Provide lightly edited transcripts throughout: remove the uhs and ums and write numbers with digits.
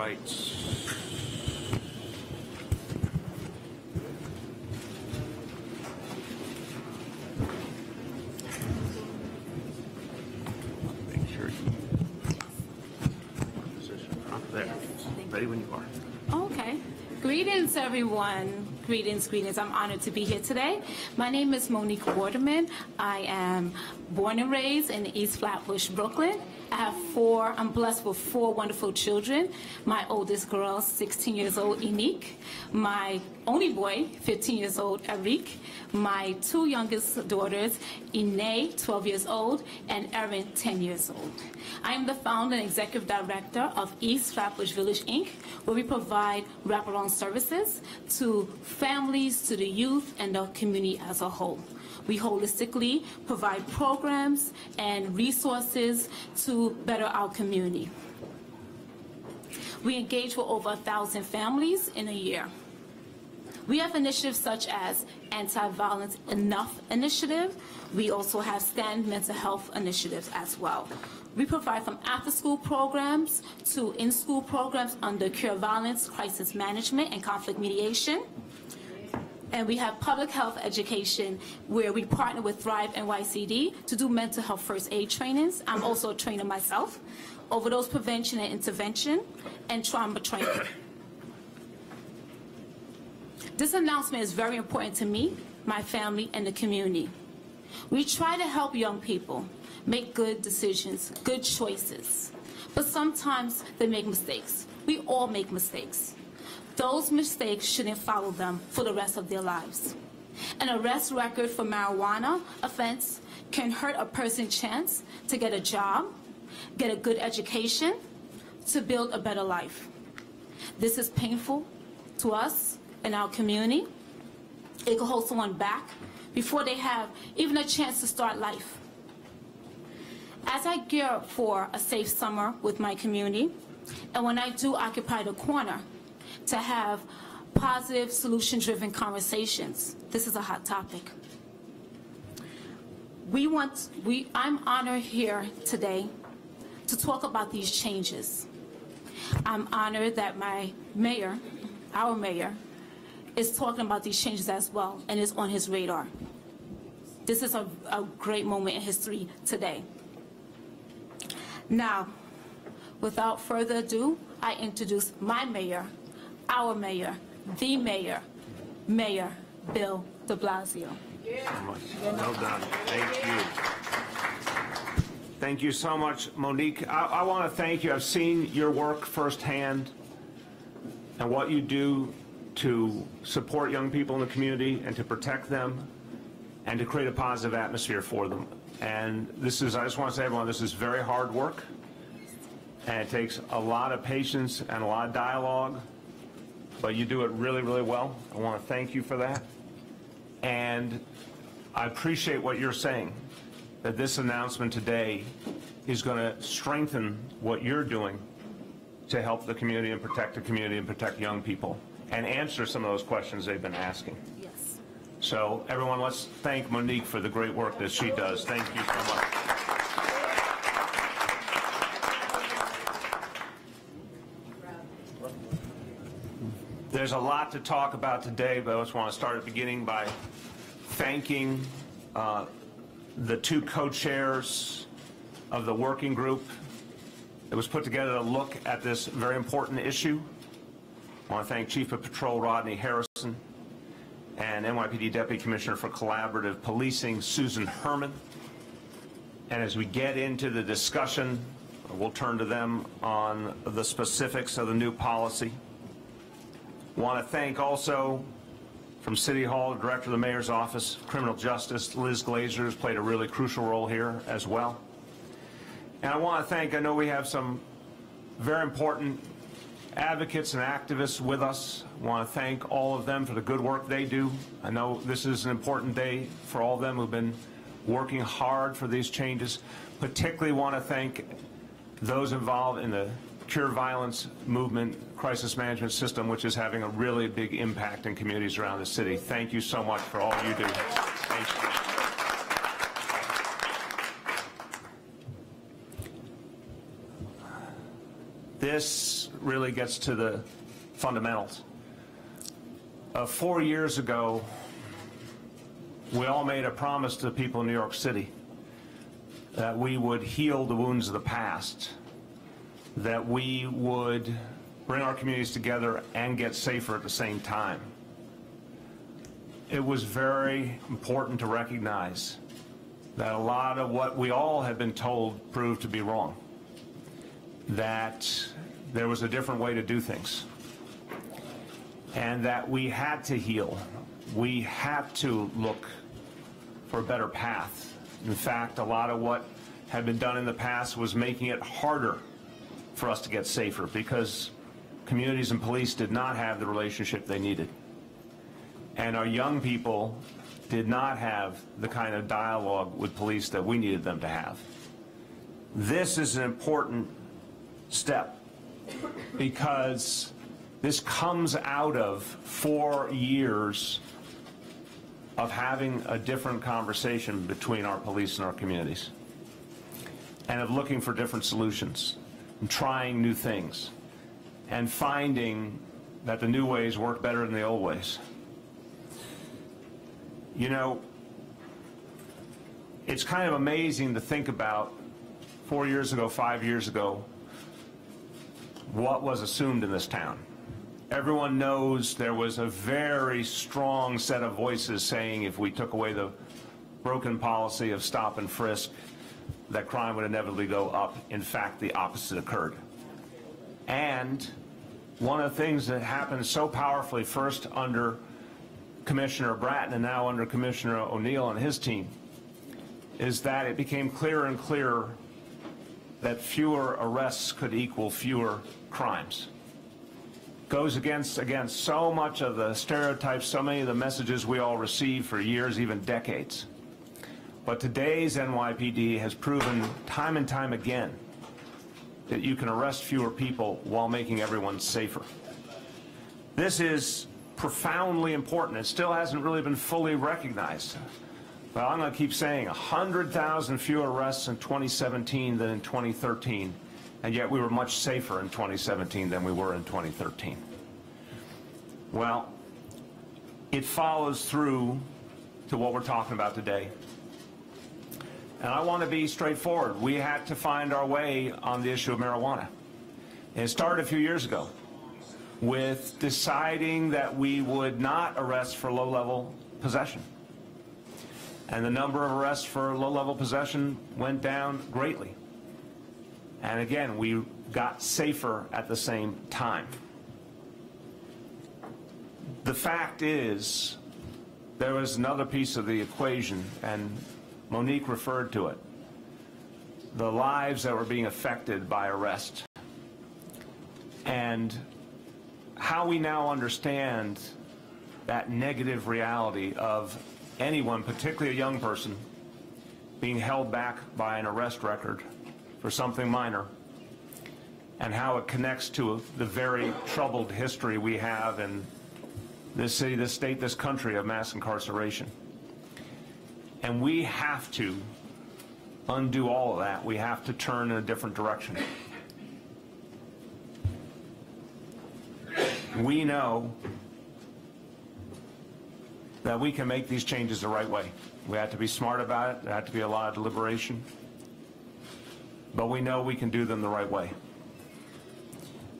right. Make sure you position up there. Ready when you are. Okay. Greetings, everyone. Greetings, greetings. I'm honored to be here today. My name is Monique Waterman. I am born and raised in East Flatbush, Brooklyn. I'm blessed with 4 wonderful children. My oldest girl, 16 years old, Enique. My only boy, 15 years old, Eric. My 2 youngest daughters, Ine, 12 years old, and Erin, 10 years old. I am the founder and executive director of East Flatbush Village, Inc., where we provide wraparound services to families, to the youth, and the community as a whole. We holistically provide programs and resources to better our community. We engage with over 1,000 families in a year. We have initiatives such as Anti-Violence Enough Initiative. We also have Stand Mental Health initiatives as well. We provide from after-school programs to in-school programs under Cure Violence, Crisis Management, and Conflict Mediation. And we have public health education where we partner with Thrive NYCD to do mental health first aid trainings. I'm also a trainer myself, overdose prevention and intervention, and trauma training. This announcement is very important to me, my family, and the community. We try to help young people make good decisions, good choices, but sometimes they make mistakes. We all make mistakes. Those mistakes shouldn't follow them for the rest of their lives. An arrest record for marijuana offense can hurt a person's chance to get a job, get a good education, to build a better life. This is painful to us and our community. It can hold someone back before they have even a chance to start life. As I gear up for a safe summer with my community, and when I do occupy the corner, to have positive, solution-driven conversations. This is a hot topic. I'm honored here today to talk about these changes. I'm honored that my mayor, our mayor, is talking about these changes as well and is on his radar. This is a great moment in history today. Now, without further ado, I introduce my mayor, our mayor, the mayor, Mayor Bill de Blasio. Well done. Thank you. Thank you so much, Monique. I want to thank you. I've seen your work firsthand and what you do to support young people in the community and to protect them and to create a positive atmosphere for them. And this is, I just want to say, everyone, this is very hard work, and it takes a lot of patience and a lot of dialogue. But you do it really, really well. I want to thank you for that. And I appreciate what you're saying, that this announcement today is going to strengthen what you're doing to help the community and protect young people and answer some of those questions they've been asking. Yes. So everyone, let's thank Monique for the great work that she does. Thank you so much. There's a lot to talk about today, but I just want to start at the beginning by thanking the 2 co-chairs of the working group that was put together to look at this very important issue. I want to thank Chief of Patrol Rodney Harrison and NYPD Deputy Commissioner for Collaborative Policing Susan Herman. And as we get into the discussion, we'll turn to them on the specifics of the new policy. Want to thank also from City Hall, the Director of the Mayor's Office of Criminal Justice, Liz Glazer, has played a really crucial role here as well. And I want to thank, I know we have some very important advocates and activists with us. I want to thank all of them for the good work they do. I know this is an important day for all of them who've been working hard for these changes. Particularly want to thank those involved in the Cure Violence movement crisis management system, which is having a really big impact in communities around the city. Thank you so much for all you do. Thank you. This really gets to the fundamentals. 4 years ago, we all made a promise to the people in New York City that we would heal the wounds of the past, that we would bring our communities together and get safer at the same time. It was very important to recognize that a lot of what we all had been told proved to be wrong, that there was a different way to do things, and that we had to heal. We had to look for a better path. In fact, a lot of what had been done in the past was making it harder for us to get safer because communities and police did not have the relationship they needed. And our young people did not have the kind of dialogue with police that we needed them to have. This is an important step because this comes out of 4 years of having a different conversation between our police and our communities, and of looking for different solutions, and trying new things, and finding that the new ways work better than the old ways. You know, it's kind of amazing to think about 4 years ago, 5 years ago, what was assumed in this town. Everyone knows there was a very strong set of voices saying if we took away the broken policy of stop and frisk, that crime would inevitably go up. In fact, the opposite occurred. And one of the things that happened so powerfully, first under Commissioner Bratton and now under Commissioner O'Neill and his team, is that it became clearer and clearer that fewer arrests could equal fewer crimes. Goes against, again, so much of the stereotypes, so many of the messages we all received for years, even decades. But today's NYPD has proven time and time again that you can arrest fewer people while making everyone safer. This is profoundly important. It still hasn't really been fully recognized. But I'm going to keep saying 100,000 fewer arrests in 2017 than in 2013. And yet we were much safer in 2017 than we were in 2013. Well, it follows through to what we're talking about today. And I want to be straightforward. We had to find our way on the issue of marijuana. And it started a few years ago with deciding that we would not arrest for low-level possession. And the number of arrests for low-level possession went down greatly. And again, we got safer at the same time. The fact is, there was another piece of the equation, and Monique referred to it. The lives that were being affected by arrest. And how we now understand that negative reality of anyone, particularly a young person, being held back by an arrest record for something minor, and how it connects to the very troubled history we have in this city, this state, this country of mass incarceration. And we have to undo all of that. We have to turn in a different direction. We know that we can make these changes the right way. We have to be smart about it. There has to be a lot of deliberation. But we know we can do them the right way.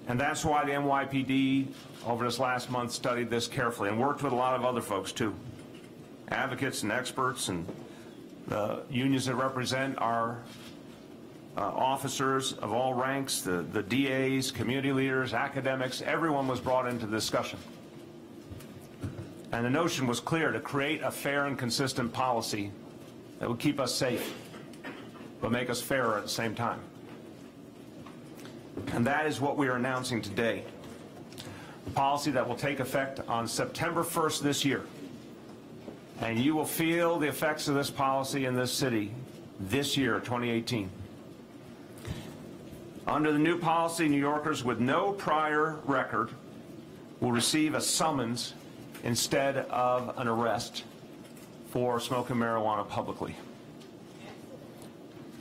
And that's why the NYPD over this last month studied this carefully and worked with a lot of other folks too. Advocates and experts and the unions that represent our officers of all ranks, the DAs, community leaders, academics, everyone was brought into the discussion. And the notion was clear: to create a fair and consistent policy that would keep us safe, but make us fairer at the same time. And that is what we are announcing today. A policy that will take effect on September 1st this year. And you will feel the effects of this policy in this city this year, 2018. Under the new policy, New Yorkers with no prior record will receive a summons instead of an arrest for smoking marijuana publicly.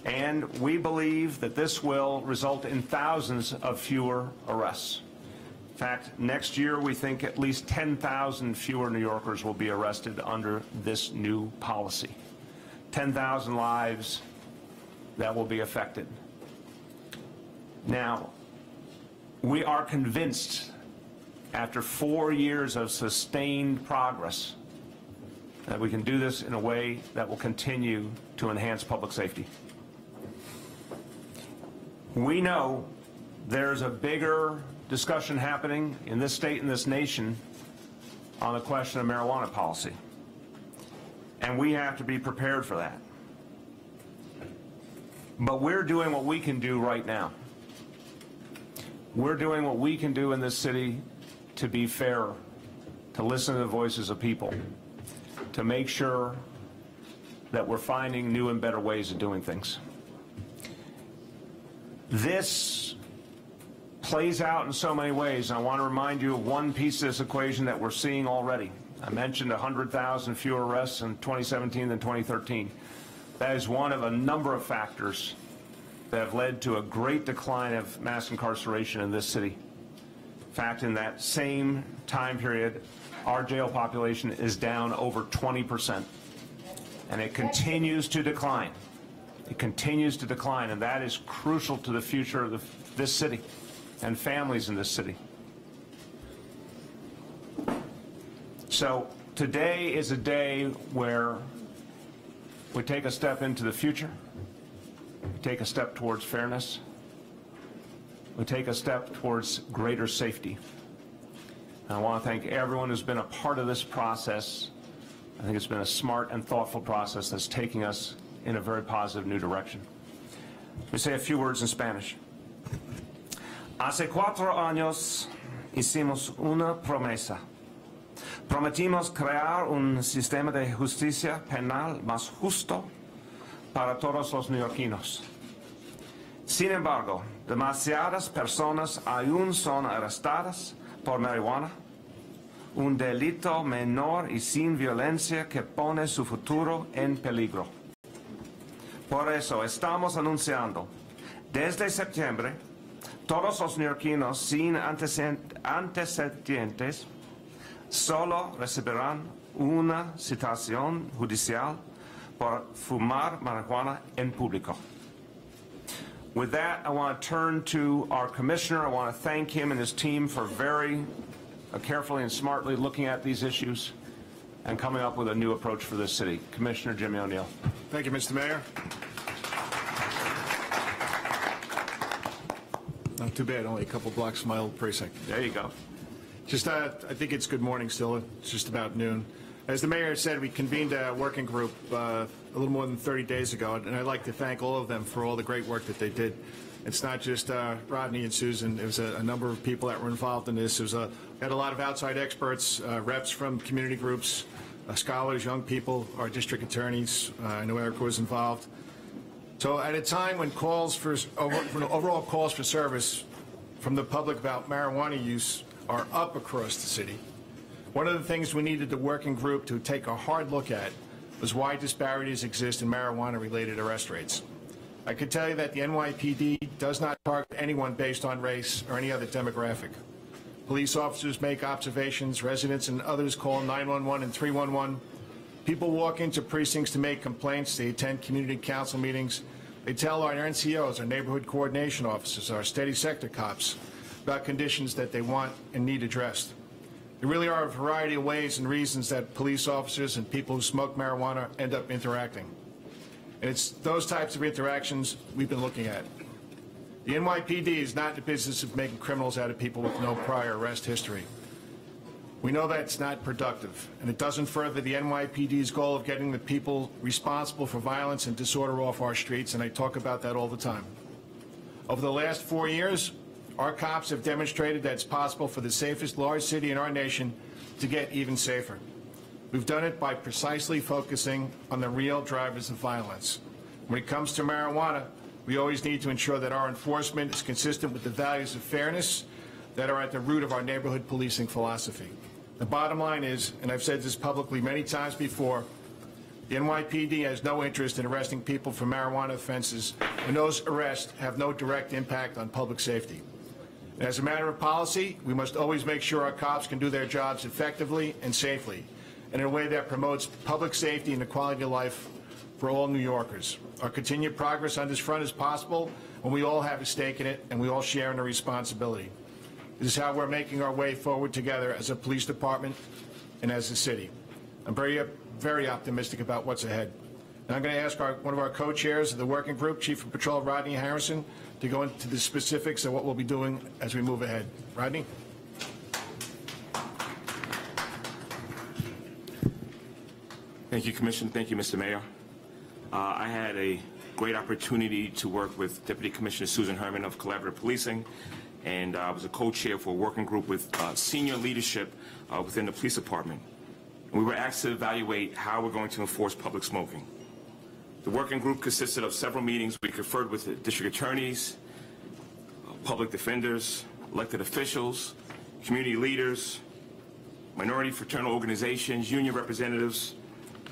And we believe that this will result in thousands of fewer arrests. In fact, next year we think at least 10,000 fewer New Yorkers will be arrested under this new policy. 10,000 lives that will be affected. Now, we are convinced, after 4 years of sustained progress, that we can do this in a way that will continue to enhance public safety. We know there's a bigger discussion happening in this state and this nation on the question of marijuana policy, and we have to be prepared for that. But we're doing what we can do right now. We're doing what we can do in this city to be fair, to listen to the voices of people, to make sure that we're finding new and better ways of doing things. This plays out in so many ways. I want to remind you of one piece of this equation that we're seeing already. I mentioned 100,000 fewer arrests in 2017 than 2013. That is one of a number of factors that have led to a great decline of mass incarceration in this city. In fact, in that same time period, our jail population is down over 20%, and it continues to decline. It continues to decline, and that is crucial to the future of this city and families in this city. So today is a day where we take a step into the future, we take a step towards fairness, we take a step towards greater safety. And I want to thank everyone who's been a part of this process. I think it's been a smart and thoughtful process that's taking us in a very positive new direction. Let me say a few words in Spanish. Hace 4 años hicimos una promesa. Prometimos crear un sistema de justicia penal más justo para todos los neoyorquinos. Sin embargo, demasiadas personas aún son arrestadas por marihuana, un delito menor y sin violencia que pone su futuro en peligro. Por eso estamos anunciando, desde septiembre, todos los neoyorquinos sin antecedentes solo recibirán una citación judicial por fumar marihuana en público. With that, I want to turn to our commissioner. I want to thank him and his team for very carefully and smartly looking at these issues and coming up with a new approach for this city. Commissioner Jimmy O'Neill. Thank you, Mr. Mayor. Not too bad, only a couple blocks from my old precinct. There you go. Just, I think it's good morning still. It's just about noon. As the mayor said, we convened a working group a little more than 30 days ago, and I'd like to thank all of them for all the great work that they did. It's not just Rodney and Susan. It was a number of people that were involved in this. We had a lot of outside experts, reps from community groups, scholars, young people, our district attorneys. I know Erica was involved. So at a time when overall calls for service from the public about marijuana use are up across the city, one of the things we needed the working group to take a hard look at was why disparities exist in marijuana-related arrest rates. I could tell you that the NYPD does not target anyone based on race or any other demographic. Police officers make observations, residents and others call 911 and 311. People walk into precincts to make complaints, they attend community council meetings, they tell our NCOs, our neighborhood coordination officers, our steady sector cops about conditions that they want and need addressed. There really are a variety of ways and reasons that police officers and people who smoke marijuana end up interacting. And it's those types of interactions we've been looking at. The NYPD is not in the business of making criminals out of people with no prior arrest history. We know that's not productive, and it doesn't further the NYPD's goal of getting the people responsible for violence and disorder off our streets, and I talk about that all the time. Over the last 4 years, our cops have demonstrated that it's possible for the safest large city in our nation to get even safer. We've done it by precisely focusing on the real drivers of violence. When it comes to marijuana, we always need to ensure that our enforcement is consistent with the values of fairness that are at the root of our neighborhood policing philosophy. The bottom line is, and I've said this publicly many times before, The NYPD has no interest in arresting people for marijuana offenses when those arrests have no direct impact on public safety. And as a matter of policy, we must always make sure our cops can do their jobs effectively and safely, and in a way that promotes public safety and the quality of life for all New Yorkers. Our continued progress on this front is possible when we all have a stake in it and we all share in the responsibility. This is how we're making our way forward together as a police department and as a city. I'm very optimistic about what's ahead. And I'm going to ask one of our co-chairs of the working group, Chief of Patrol Rodney Harrison, to go into the specifics of what we'll be doing as we move ahead. Rodney? Thank you, Commissioner. Thank you, Mr. Mayor. I had a great opportunity to work with Deputy Commissioner Susan Herman of Collaborative Policing, and I was a co-chair for a working group with senior leadership within the police department. And we were asked to evaluate how we're going to enforce public smoking. The working group consisted of several meetings. We conferred with the district attorneys, public defenders, elected officials, community leaders, minority fraternal organizations, union representatives,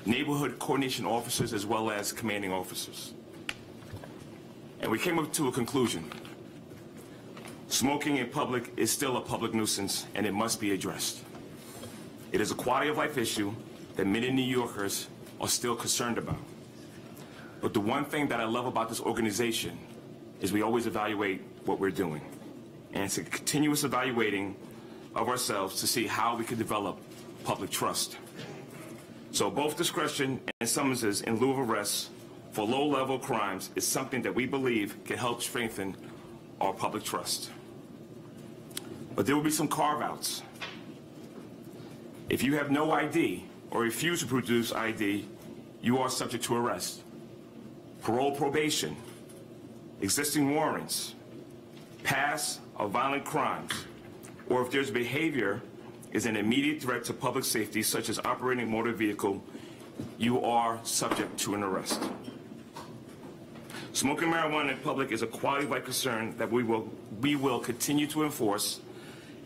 neighborhood coordination officers, as well as commanding officers. And we came up to a conclusion. Smoking in public is still a public nuisance, and it must be addressed. It is a quality of life issue that many New Yorkers are still concerned about. But the one thing that I love about this organization is we always evaluate what we're doing. And it's a continuous evaluating of ourselves to see how we can develop public trust. So both discretion and summonses in lieu of arrests for low-level crimes is something that we believe can help strengthen our public trust. But there will be some carve-outs. If you have no ID or refuse to produce ID, you are subject to arrest. Parole probation, existing warrants, past of violent crimes, or if there's behavior is an immediate threat to public safety, such as operating a motor vehicle, you are subject to an arrest. Smoking marijuana in public is a quality of life concern that we will continue to enforce,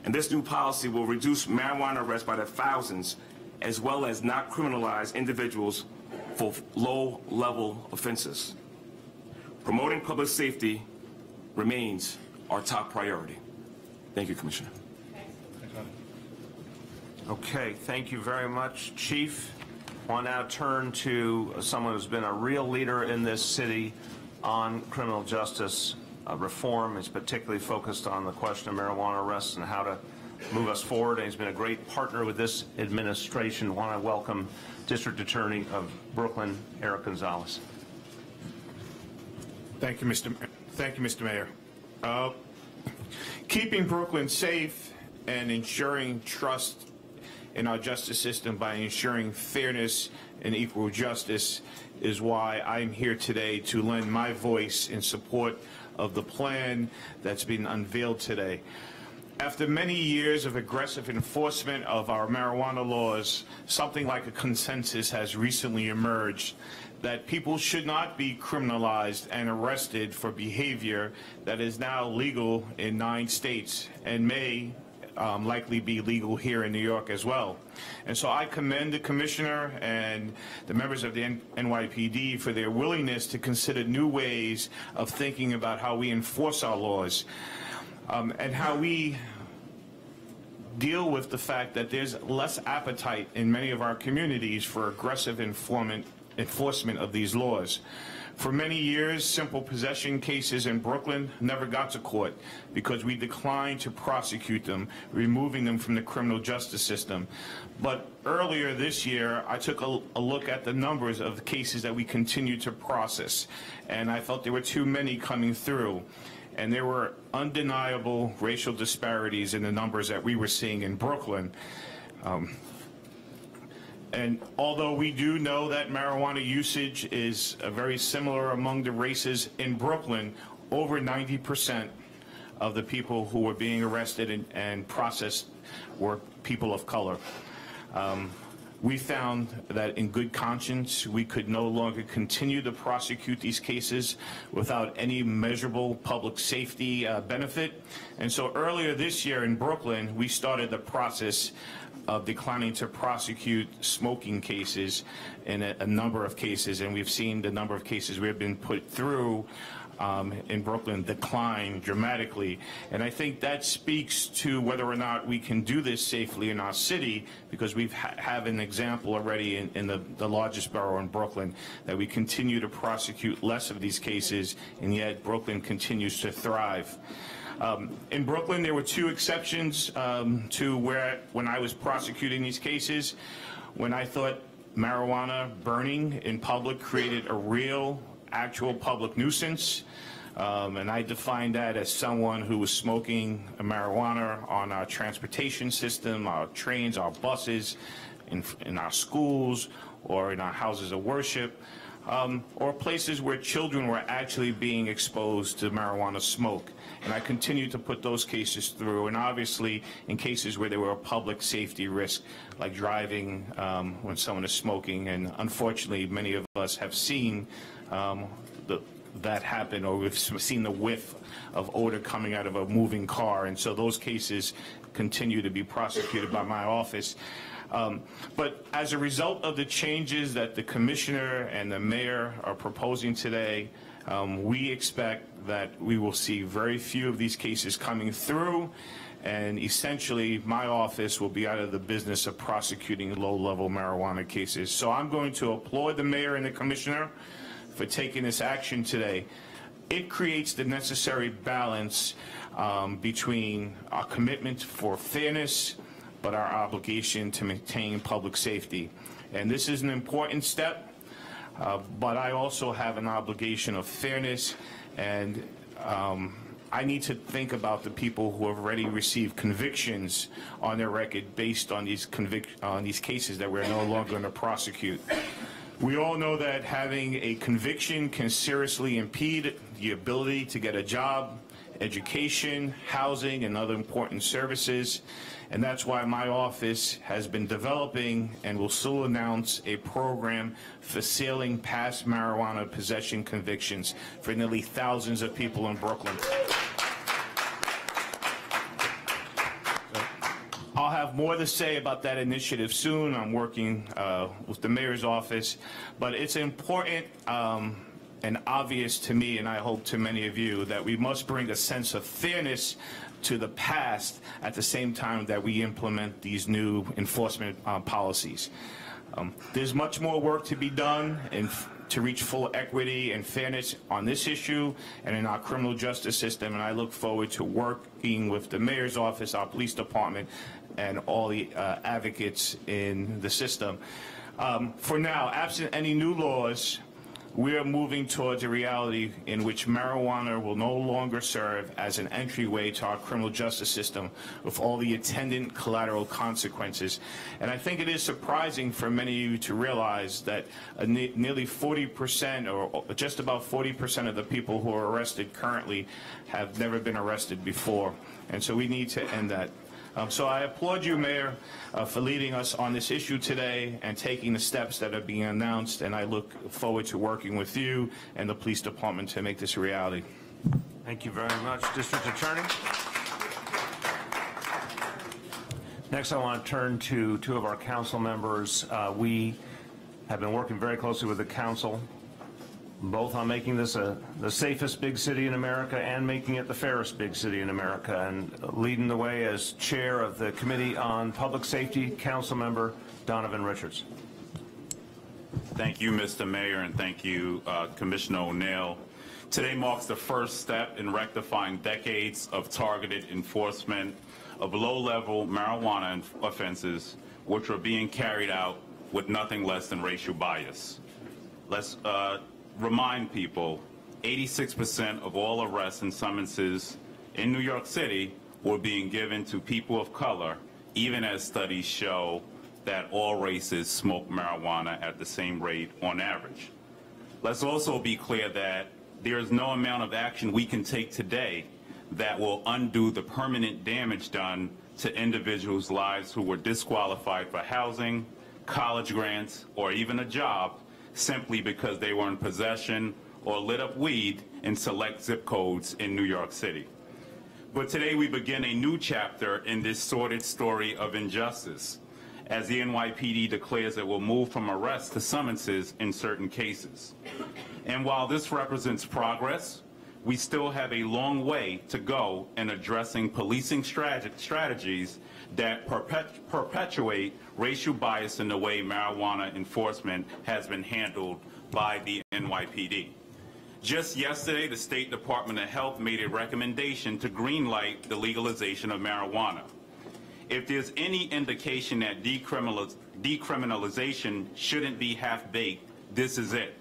and this new policy will reduce marijuana arrests by the thousands, as well as not criminalize individuals for low-level offenses. Promoting public safety remains our top priority. Thank you, Commissioner. Okay, thank you very much, Chief. I'll now turn to someone who's been a real leader in this city on criminal justice reform. He's particularly focused on the question of marijuana arrests and how to move us forward, and he's been a great partner with this administration. I want to welcome District Attorney of Brooklyn, Eric Gonzalez. Thank you, Mr. Mayor. Keeping Brooklyn safe and ensuring trust in our justice system by ensuring fairness and equal justice is why I'm here today to lend my voice in support of the plan that's been unveiled today. After many years of aggressive enforcement of our marijuana laws, something like a consensus has recently emerged that people should not be criminalized and arrested for behavior that is now legal in 9 states and may likely be legal here in New York as well. And so I commend the Commissioner and the members of the NYPD for their willingness to consider new ways of thinking about how we enforce our laws and how we deal with the fact that there's less appetite in many of our communities for aggressive enforcement of these laws. For many years, simple possession cases in Brooklyn never got to court because we declined to prosecute them, removing them from the criminal justice system. But earlier this year, I took a look at the numbers of the cases that we continue to process, and I felt there were too many coming through. And there were undeniable racial disparities in the numbers that we were seeing in Brooklyn. And although we do know that marijuana usage is very similar among the races in Brooklyn, over 90% of the people who were being arrested and processed were people of color. We found that in good conscience, we could no longer continue to prosecute these cases without any measurable public safety benefit. And so earlier this year in Brooklyn, we started the process of declining to prosecute smoking cases in a number of cases, and we've seen the number of cases we have been put through in Brooklyn decline dramatically. And I think that speaks to whether or not we can do this safely in our city, because we have an example already in the largest borough in Brooklyn, that we continue to prosecute less of these cases, and yet Brooklyn continues to thrive. In Brooklyn, there were two exceptions to when I was prosecuting these cases, when I thought marijuana burning in public created a real, actual public nuisance. And I defined that as someone who was smoking marijuana on our transportation system, our trains, our buses, in our schools, or in our houses of worship, or places where children were actually being exposed to marijuana smoke. And I continue to put those cases through, and obviously in cases where there were a public safety risk, like driving when someone is smoking, and unfortunately many of us have seen that happen, or we've seen the whiff of odor coming out of a moving car, and so those cases continue to be prosecuted by my office. But as a result of the changes that the commissioner and the mayor are proposing today, we expect that we will see very few of these cases coming through, and essentially my office will be out of the business of prosecuting low-level marijuana cases. So I'm going to applaud the mayor and the commissioner for taking this action today. It creates the necessary balance between our commitment for fairness, but our obligation to maintain public safety. And this is an important step, but I also have an obligation of fairness, and I need to think about the people who have already received convictions on their record based on these cases that we're no longer going to prosecute. We all know that having a conviction can seriously impede the ability to get a job, education, housing, and other important services. And that's why my office has been developing and will soon announce a program for sealing past marijuana possession convictions for nearly thousands of people in Brooklyn. I'll have more to say about that initiative soon. I'm working with the mayor's office, but it's important and obvious to me, and I hope to many of you, that we must bring a sense of fairness to the past at the same time that we implement these new enforcement policies. There's much more work to be done to reach full equity and fairness on this issue and in our criminal justice system, and I look forward to working with the mayor's office, our police department, and all the advocates in the system. For now, absent any new laws, we are moving towards a reality in which marijuana will no longer serve as an entryway to our criminal justice system with all the attendant collateral consequences. And I think it is surprising for many of you to realize that nearly 40%, or just about 40% of the people who are arrested currently have never been arrested before. And so we need to end that. So I applaud you, Mayor, for leading us on this issue today and taking the steps that are being announced, and I look forward to working with you and the police department to make this a reality. Thank you very much, District Attorney. Next, I want to turn to two of our council members. We have been working very closely with the council, both on making this the safest big city in America and making it the fairest big city in America. And leading the way as chair of the Committee on Public Safety, Councilmember Donovan Richards. Thank you, Mr. Mayor, and thank you, Commissioner O'Neill. Today marks the first step in rectifying decades of targeted enforcement of low-level marijuana offenses, which are being carried out with nothing less than racial bias. Let's remind people, 86% of all arrests and summonses in New York City were being given to people of color, even as studies show that all races smoke marijuana at the same rate on average. Let's also be clear that there is no amount of action we can take today that will undo the permanent damage done to individuals' lives who were disqualified for housing, college grants, or even a job simply because they were in possession or lit up weed in select zip codes in New York City. But today we begin a new chapter in this sordid story of injustice, as the NYPD declares it will move from arrests to summonses in certain cases. And while this represents progress, we still have a long way to go in addressing policing strategies that perpetuate racial bias in the way marijuana enforcement has been handled by the NYPD. Just yesterday, the State Department of Health made a recommendation to greenlight the legalization of marijuana. If there's any indication that decriminalization shouldn't be half-baked, this is it.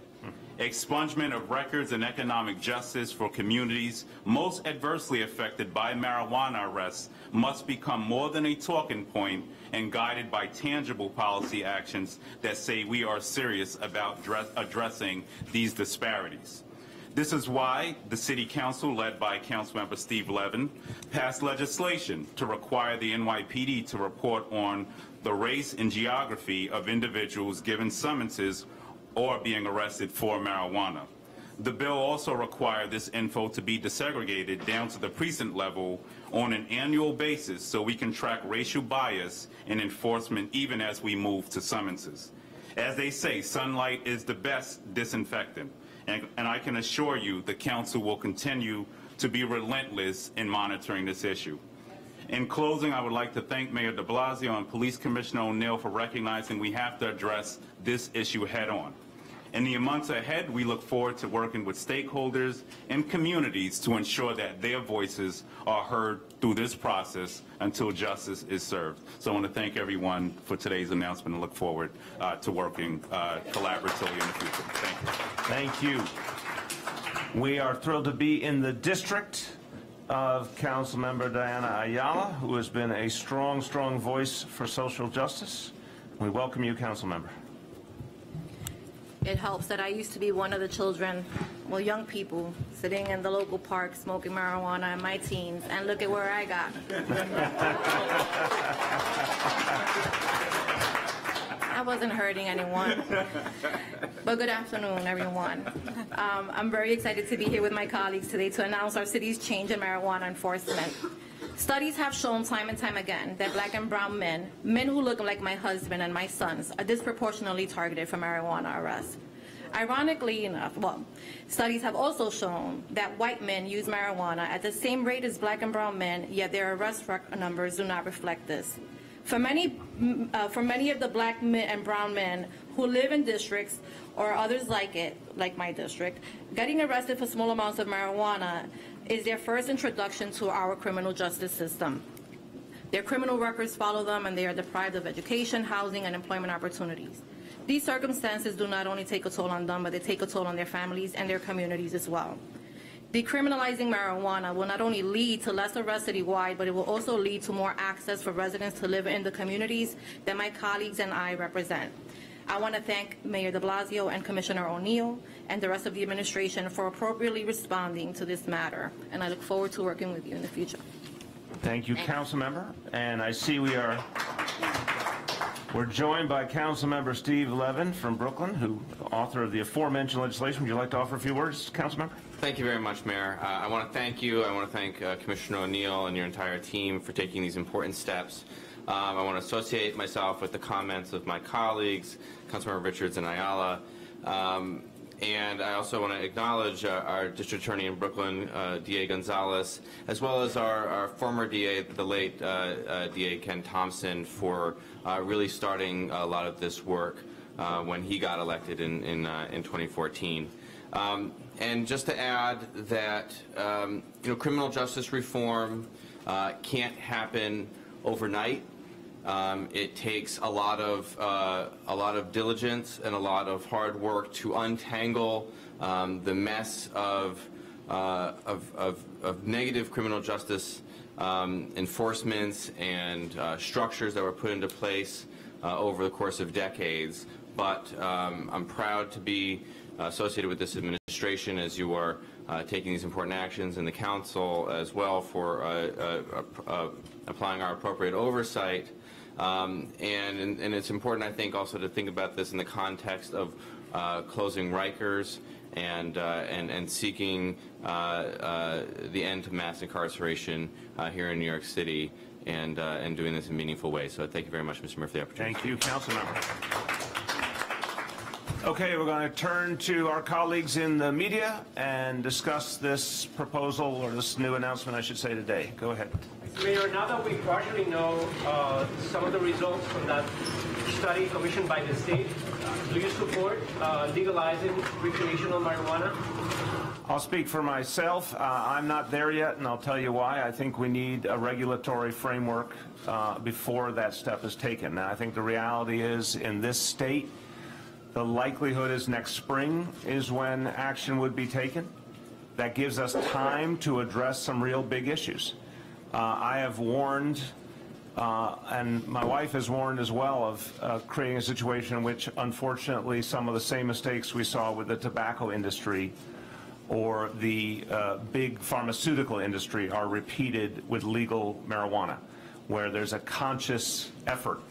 Expungement of records and economic justice for communities most adversely affected by marijuana arrests must become more than a talking point and guided by tangible policy actions that say we are serious about addressing these disparities. This is why the City Council, led by Councilmember Steve Levin, passed legislation to require the NYPD to report on the race and geography of individuals given summonses or being arrested for marijuana. The bill also required this info to be desegregated down to the precinct level on an annual basis so we can track racial bias in enforcement even as we move to summonses. As they say, sunlight is the best disinfectant. And I can assure you the Council will continue to be relentless in monitoring this issue. In closing, I would like to thank Mayor de Blasio and Police Commissioner O'Neill for recognizing we have to address this issue head on. In the months ahead, we look forward to working with stakeholders and communities to ensure that their voices are heard through this process until justice is served. So I want to thank everyone for today's announcement and look forward to working collaboratively in the future. Thank you. Thank you. We are thrilled to be in the district of Councilmember Diana Ayala, who has been a strong, strong voice for social justice. We welcome you, Councilmember. It helps that I used to be one of the children, well, young people, sitting in the local park smoking marijuana in my teens, and look at where I got. I wasn't hurting anyone. But good afternoon, everyone. I'm very excited to be here with my colleagues today to announce our city's change in marijuana enforcement. Studies have shown time and time again that black and brown men who look like my husband and my sons, are disproportionately targeted for marijuana arrests. Ironically enough, studies have also shown that white men use marijuana at the same rate as black and brown men, yet their arrest numbers do not reflect this. For many of the black men and brown men who live in districts or others like it, like my district, getting arrested for small amounts of marijuana is their first introduction to our criminal justice system. Their criminal records follow them, and they are deprived of education, housing, and employment opportunities. These circumstances do not only take a toll on them, but they take a toll on their families and their communities as well. Decriminalizing marijuana will not only lead to less arrests citywide, but it will also lead to more access for residents to live in the communities that my colleagues and I represent. I want to thank Mayor de Blasio and Commissioner O'Neill and the rest of the administration for appropriately responding to this matter, and I look forward to working with you in the future. Thank you, Councilmember. And I see we're joined by Councilmember Steve Levin from Brooklyn, who author of the aforementioned legislation. Would you like to offer a few words, Councilmember? Thank you very much, Mayor. I want to thank you. I want to thank Commissioner O'Neill and your entire team for taking these important steps. I want to associate myself with the comments of my colleagues, Councilmember Richards and Ayala. And I also want to acknowledge our District Attorney in Brooklyn, D.A. Gonzalez, as well as our former D.A., the late D.A. Ken Thompson, for really starting a lot of this work when he got elected in 2014. And just to add that, criminal justice reform can't happen overnight. It takes a lot of diligence and a lot of hard work to untangle the mess of negative criminal justice enforcements and structures that were put into place over the course of decades. But I'm proud to be associated with this administration as you are taking these important actions, and the council as well for applying our appropriate oversight. And it's important, I think, also to think about this in the context of closing Rikers and seeking the end to mass incarceration here in New York City, and doing this in meaningful ways. So thank you very much, Mr. Mayor, for the opportunity. Thank you, Councilmember. Okay, we're going to turn to our colleagues in the media and discuss this proposal, or this new announcement, I should say, today. Go ahead. Mayor, now that we partially know some of the results from that study commissioned by the state, do you support legalizing recreational marijuana? I'll speak for myself. I'm not there yet, and I'll tell you why. I think we need a regulatory framework before that step is taken. Now, I think the reality is, in this state, the likelihood is next spring is when action would be taken. That gives us time to address some real big issues. I have warned, and my wife has warned as well, of creating a situation in which, unfortunately, some of the same mistakes we saw with the tobacco industry or the big pharmaceutical industry are repeated with legal marijuana, where there's a conscious effort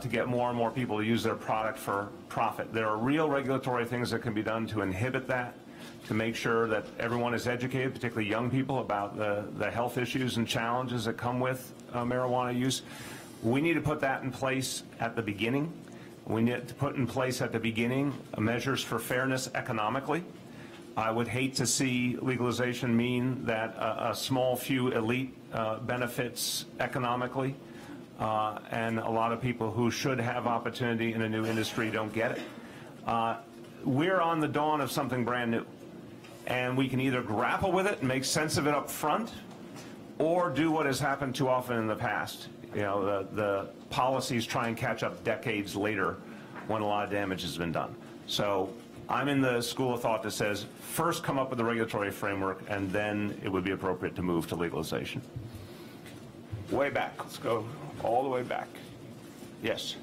to get more and more people to use their product for profit. There are real regulatory things that can be done to inhibit that, to make sure that everyone is educated, particularly young people, about the health issues and challenges that come with marijuana use. We need to put that in place at the beginning. We need to put in place at the beginning measures for fairness economically. I would hate to see legalization mean that a small few elite benefits economically, and a lot of people who should have opportunity in a new industry don't get it. We're on the dawn of something brand new, and we can either grapple with it and make sense of it up front, or do what has happened too often in the past. You know, the policies try and catch up decades later when a lot of damage has been done. So I'm in the school of thought that says first come up with a regulatory framework, and then it would be appropriate to move to legalization. Way back. Let's go all the way back. Yes.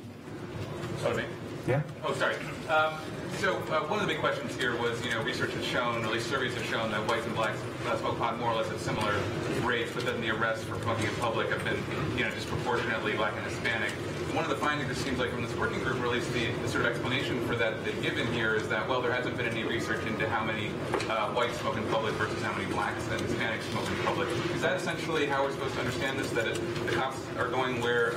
Sorry. Yeah. Oh, sorry. So one of the big questions here was, research has shown, or at least surveys have shown, that whites and blacks smoke pot more or less at similar rates, but then the arrests for smoking in public have been, disproportionately black and Hispanic. One of the findings, it seems like, from this working group, or at least the sort of explanation for that they've given here, is that, well, there hasn't been any research into how many whites smoke in public versus how many blacks and Hispanics smoke in public. Is that essentially how we're supposed to understand this, that the cops are going where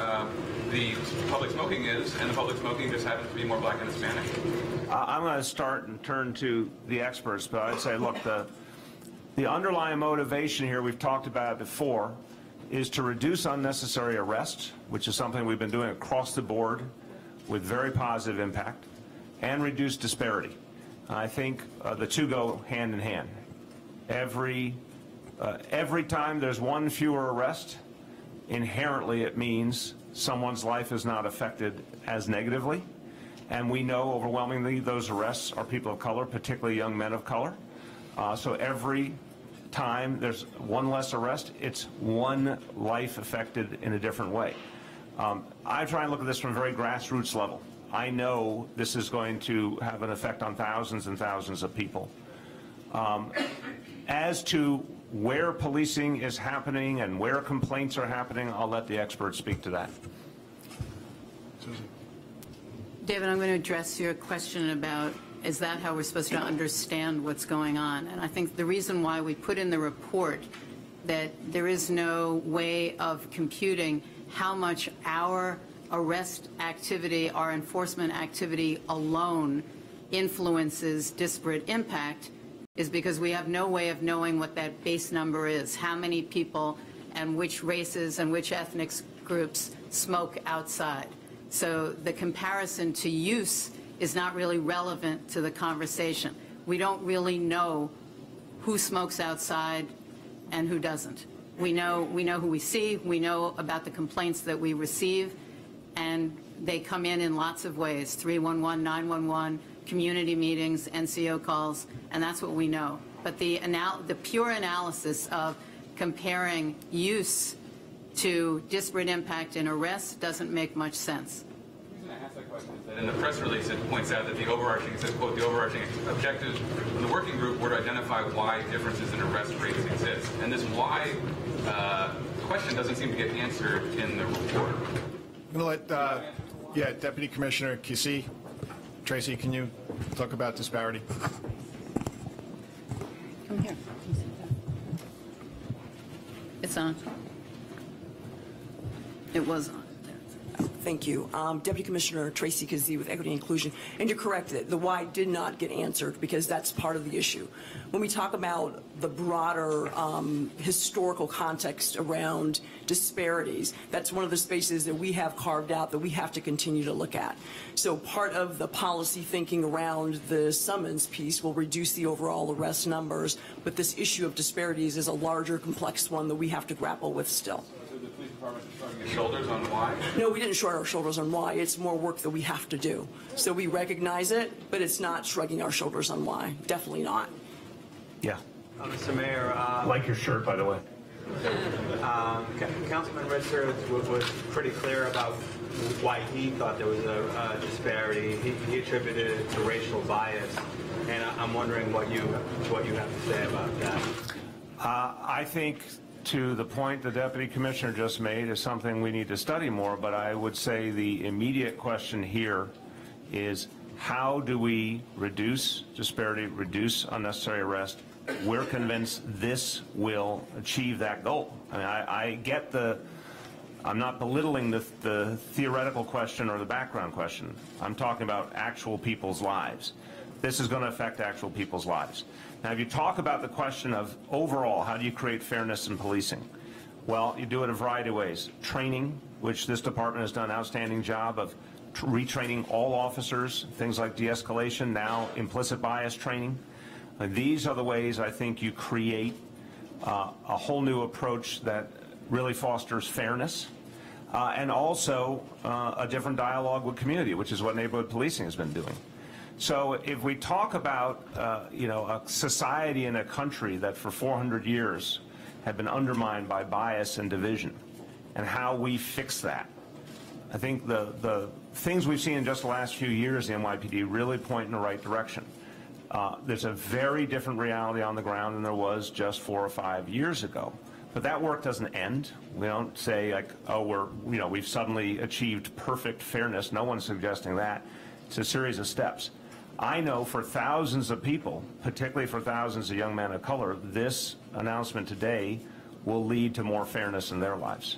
the public smoking is, and the public smoking just happens to be more black and Hispanic? I'm going to start and turn to the experts, but I'd say, look, the underlying motivation here, we've talked about it before, is to reduce unnecessary arrests, which is something we've been doing across the board with very positive impact, and reduce disparity. I think the two go hand in hand. Every time there's one fewer arrest, inherently it means someone's life is not affected as negatively. And we know overwhelmingly those arrests are people of color, particularly young men of color. So every time there's one less arrest, it's one life affected in a different way. I try and look at this from a very grassroots level. I know this is going to have an effect on thousands and thousands of people. As to where policing is happening and where complaints are happening, I'll let the experts speak to that. David, I'm going to address your question about, is that how we're supposed to understand what's going on? And I think the reason why we put in the report that there is no way of computing how much our arrest activity, our enforcement activity alone influences disparate impact is because we have no way of knowing what that base number is, how many people and which races and which ethnic groups smoke outside. So the comparison to use is not really relevant to the conversation. We don't really know who smokes outside and who doesn't. We know who we see, we know about the complaints that we receive, and they come in lots of ways, 311, 911, community meetings, NCO calls, and that's what we know. But the pure analysis of comparing use to disparate impact in arrests doesn't make much sense. The reason I ask that question is that in the press release it points out that the overarching, it says, quote, the overarching objective of the working group were to identify why differences in arrest rates exist. And this why question doesn't seem to get answered in the report. I'm going to let, Deputy Commissioner Kesey, Tracy, can you talk about disparity? Come here. It's on. It was on. Thank you. Deputy Commissioner Tracy Kesey with Equity and Inclusion. And you're correct that the why did not get answered because that's part of the issue. When we talk about the broader historical context around disparities, that's one of the spaces that we have carved out that we have to continue to look at. So part of the policy thinking around the summons piece will reduce the overall arrest numbers, but this issue of disparities is a larger, complex one that we have to grapple with still. Shoulders on why? No, we didn't shrug our shoulders on why. It's more work that we have to do. So we recognize it, but it's not shrugging our shoulders on why. Definitely not. Yeah. Mr. Mayor, Like your shirt, by the way. Councilman Richards was pretty clear about why he thought there was a disparity. He attributed it to racial bias, and I'm wondering what you have to say about that. I think to the point the Deputy Commissioner just made is something we need to study more, but I would say the immediate question here is how do we reduce disparity, reduce unnecessary arrest? We're convinced this will achieve that goal. I mean, I get I'm not belittling the theoretical question or the background question. I'm talking about actual people's lives. This is going to affect actual people's lives. Now, if you talk about the question of overall, how do you create fairness in policing? Well, you do it a variety of ways. Training, which this department has done an outstanding job of retraining all officers, things like de-escalation, now implicit bias training. These are the ways I think you create a whole new approach that really fosters fairness and also a different dialogue with community, which is what neighborhood policing has been doing. So if we talk about, a society and a country that for 400 years had been undermined by bias and division and how we fix that, I think the things we've seen in just the last few years in the NYPD really point in the right direction. There's a very different reality on the ground than there was just 4 or 5 years ago. But that work doesn't end. We don't say like, oh, we've suddenly achieved perfect fairness. No one's suggesting that. It's a series of steps. I know for thousands of people, particularly for thousands of young men of color, this announcement today will lead to more fairness in their lives.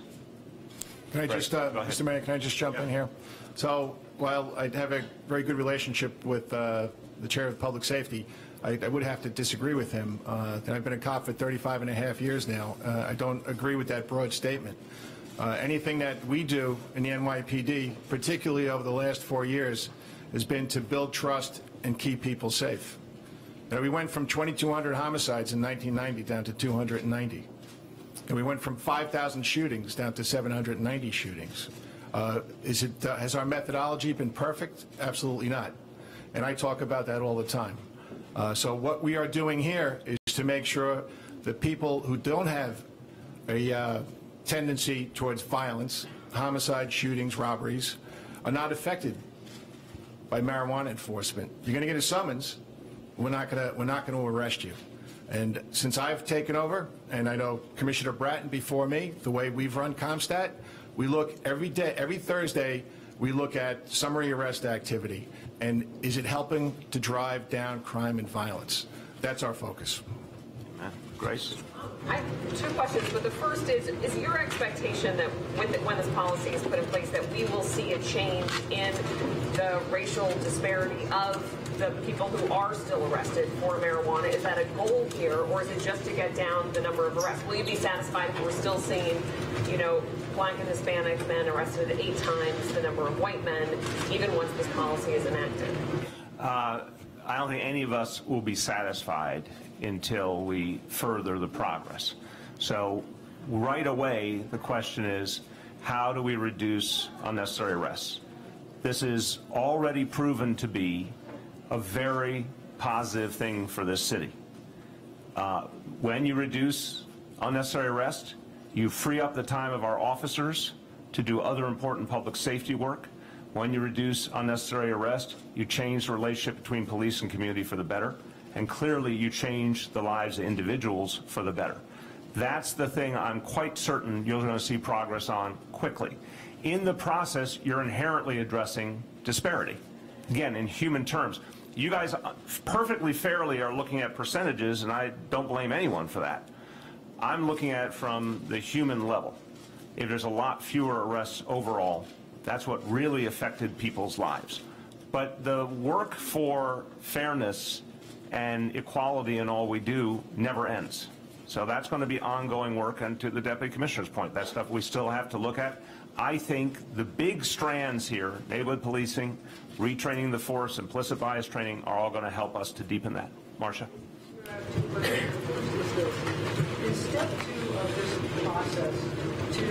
Can I just, Mr. Mayor, can I just jump in here? So while I have a very good relationship with the chair of public safety, I would have to disagree with him. I've been a cop for 35 and a half years now. I don't agree with that broad statement. Anything that we do in the NYPD, particularly over the last 4 years, has been to build trust and keep people safe. Now, we went from 2,200 homicides in 1990 down to 290. And we went from 5,000 shootings down to 790 shootings. Has our methodology been perfect? Absolutely not. And I talk about that all the time. So what we are doing here is to make sure that people who don't have a tendency towards violence, homicide, shootings, robberies, are not affected by marijuana enforcement. You're going to get a summons. We're not going to arrest you. And since I've taken over, and I know Commissioner Bratton before me, the way we've run CompStat, we look every day, every Thursday, we look at summary arrest activity. And is it helping to drive down crime and violence? That's our focus. Grace? I have 2 questions, but the first is your expectation that when this policy is put in place that we will see a change in the racial disparity of the people who are still arrested for marijuana? Is that a goal here, or is it just to get down the number of arrests? Will you be satisfied if we're still seeing, Black and Hispanic men arrested 8 times the number of white men, even once this policy is enacted? I don't think any of us will be satisfied until we further the progress. So right away, the question is, how do we reduce unnecessary arrests? This is already proven to be a very positive thing for this city. When you reduce unnecessary arrest, you free up the time of our officers to do other important public safety work. When you reduce unnecessary arrest, you change the relationship between police and community for the better, and clearly you change the lives of individuals for the better. That's the thing I'm quite certain you're going to see progress on quickly. In the process, you're inherently addressing disparity. Again, in human terms. You guys perfectly fairly are looking at percentages, and I don't blame anyone for that. I'm looking at it from the human level. If there's a lot fewer arrests overall, that's what really affected people's lives. But the work for fairness and equality in all we do never ends. So that's going to be ongoing work, and to the Deputy Commissioner's point, that's stuff we still have to look at. I think the big strands here, neighborhood policing, retraining the force, implicit bias training, are all going to help us to deepen that. Marcia? Is step 2 of this process to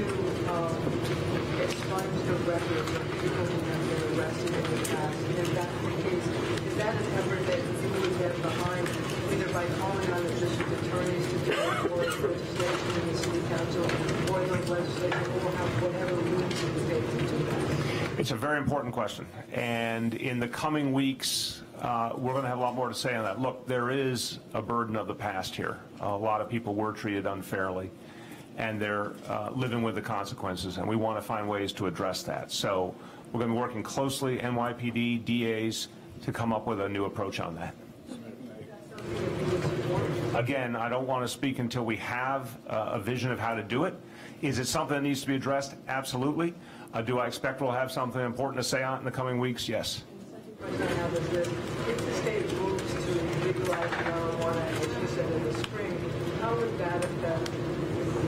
expunge the records of people who have been arrested in the past? And if that's the case, is that an effort that you would get behind, either by calling on the district attorneys to do it, or legislation in the city council, or the legislature will have whatever means it takes to do that? It's a very important question, and in the coming weeks, we're going to have a lot more to say on that. Look, there is a burden of the past here. A lot of people were treated unfairly, and they're living with the consequences, and we want to find ways to address that. So we're going to be working closely, NYPD, DAs, to come up with a new approach on that. Again, I don't want to speak until we have a vision of how to do it. Is it something that needs to be addressed? Absolutely. Do I expect we'll have something important to say on it in the coming weeks? Yes. The question I have is that if the state moves to legalize marijuana, as you said, in the spring, how would that affect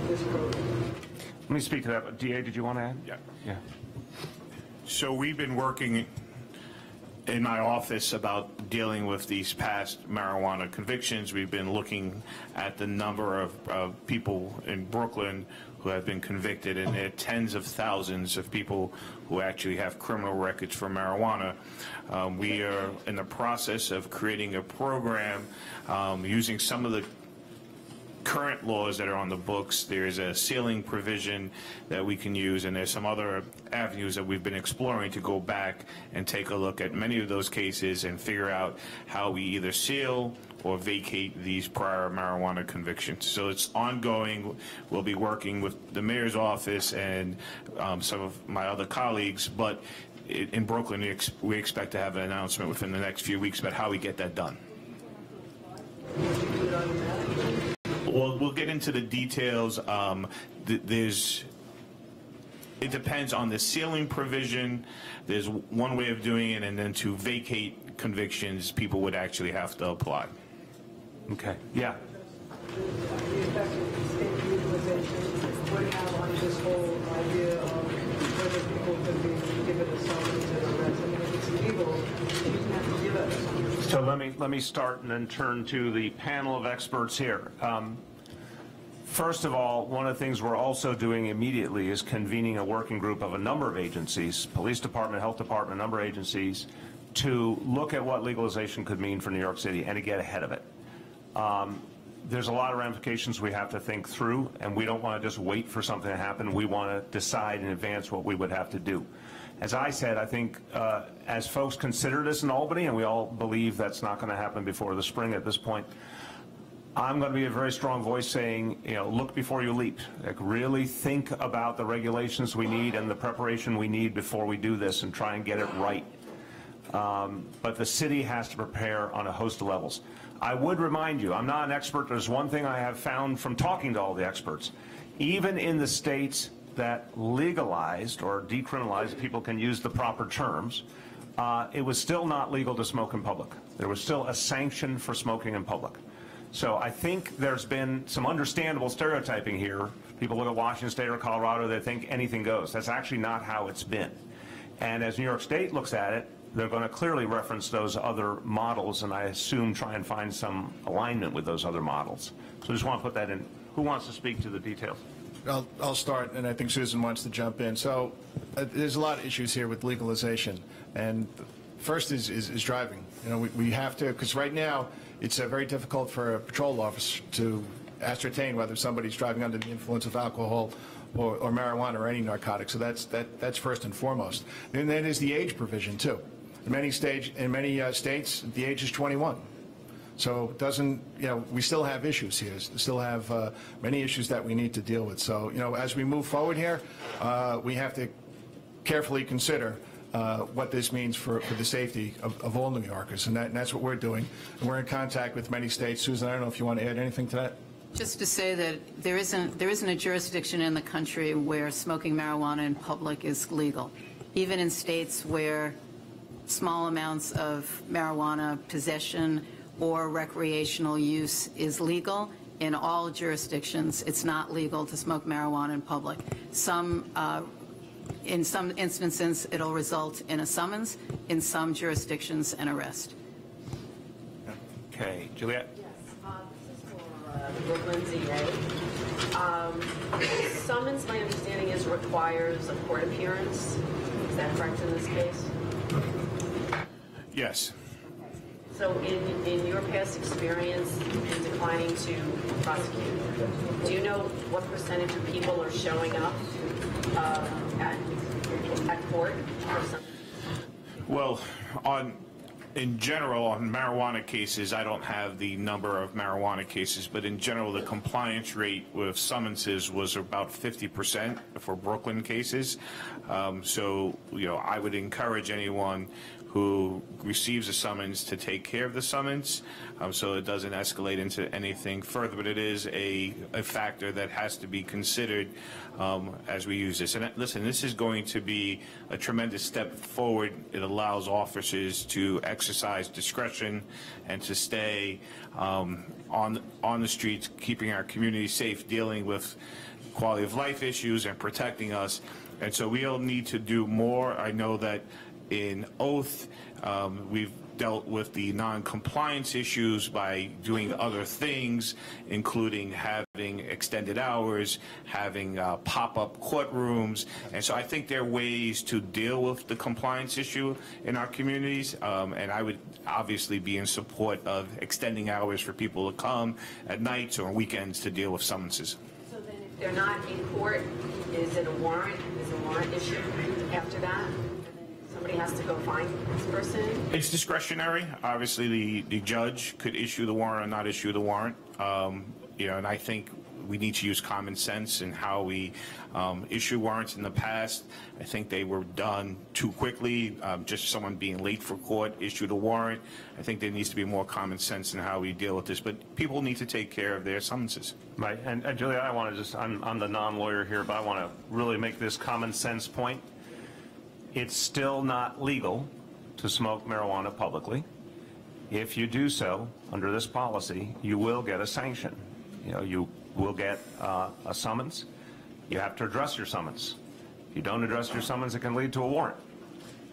this program? Let me speak to that. DA, did you want to add? Yeah. So we've been working in my office about dealing with these past marijuana convictions. We've been looking at the number of people in Brooklyn who have been convicted, and there are tens of thousands of people who actually have criminal records for marijuana. We are in the process of creating a program using some of the current laws that are on the books. There's a ceiling provision that we can use, and there's some other avenues that we've been exploring to go back and take a look at many of those cases and figure out how we either seal or vacate these prior marijuana convictions. So it's ongoing. We'll be working with the mayor's office and some of my other colleagues, but in Brooklyn, we expect to have an announcement within the next few weeks about how we get that done. Well, we'll get into the details. It depends on the sealing provision. There's one way of doing it, and then to vacate convictions, people would actually have to apply. Okay. Yeah. The effect of state legalization would have on this whole idea of whether people could be given a summons and arrest. I mean, if it's illegal, you don't have to give it a summons. So let me start and then turn to the panel of experts here. First of all, one of the things we're also doing immediately is convening a working group of a number of agencies, police department, health department, a number of agencies, to look at what legalization could mean for New York City and to get ahead of it. There's a lot of ramifications we have to think through, and we don't want to just wait for something to happen. We want to decide in advance what we would have to do. As I said, I think as folks consider this in Albany, and we all believe that's not going to happen before the spring at this point, I'm going to be a very strong voice saying, look before you leap. Like, really think about the regulations we need and the preparation we need before we do this and try and get it right. But the city has to prepare on a host of levels. I would remind you, I'm not an expert. There's one thing I have found from talking to all the experts. Even in the states that legalized or decriminalized, people can use the proper terms, it was still not legal to smoke in public. There was still a sanction for smoking in public. So I think there's been some understandable stereotyping here. People look at Washington State or Colorado, they think anything goes. That's actually not how it's been. And as New York State looks at it, they're going to clearly reference those other models, and I assume try and find some alignment with those other models. So I just want to put that in. Who wants to speak to the details? I'll start, and I think Susan wants to jump in. So there's a lot of issues here with legalization, and first is driving. We have to, because right now it's very difficult for a patrol officer to ascertain whether somebody's driving under the influence of alcohol or marijuana or any narcotic. So that's first and foremost. And then there's the age provision too. In many states, the age is 21. So it doesn't, we still have issues here. Still have many issues that we need to deal with. So, as we move forward here, we have to carefully consider what this means for the safety of all New Yorkers, and that's what we're doing. And we're in contact with many states. Susan, I don't know if you want to add anything to that. Just to say that there isn't a jurisdiction in the country where smoking marijuana in public is legal. Even in states where small amounts of marijuana possession or recreational use is legal, in all jurisdictions it's not legal to smoke marijuana in public. In some instances, it'll result in a summons. In some jurisdictions, an arrest. Okay, Juliet. Yes, this is for the Brooklyn ZA. Summons, my understanding is, requires a court appearance. Is that correct in this case? Yes. So in your past experience in declining to prosecute, do you know what percentage of people are showing up at court or something? Well, in general, on marijuana cases, I don't have the number of marijuana cases, but in general, the compliance rate with summonses was about 50% for Brooklyn cases. So, I would encourage anyone who receives a summons to take care of the summons, so it doesn't escalate into anything further. But it is a factor that has to be considered as we use this. And listen, this is going to be a tremendous step forward. It allows officers to exercise discretion and to stay on the streets, keeping our community safe, dealing with quality of life issues and protecting us. And so we'll need to do more. I know that in Oath, we've dealt with the non-compliance issues by doing other things, including having extended hours, having pop-up courtrooms. And so I think there are ways to deal with the compliance issue in our communities. And I would obviously be in support of extending hours for people to come at nights or weekends to deal with summonses. So then if they're not in court, is it a warrant? Is a warrant issued after that? Somebody has to go find this person? It's discretionary. Obviously, the judge could issue the warrant or not issue the warrant. And I think we need to use common sense in how we issue warrants in the past. I think they were done too quickly. Just someone being late for court issued a warrant. I think there needs to be more common sense in how we deal with this. But people need to take care of their summonses. Right. And Julia, I want to just, I'm the non-lawyer here, but I want to really make this common sense point. It's still not legal to smoke marijuana publicly. If you do so under this policy, you will get a sanction. You will get a summons. You have to address your summons. If you don't address your summons, it can lead to a warrant.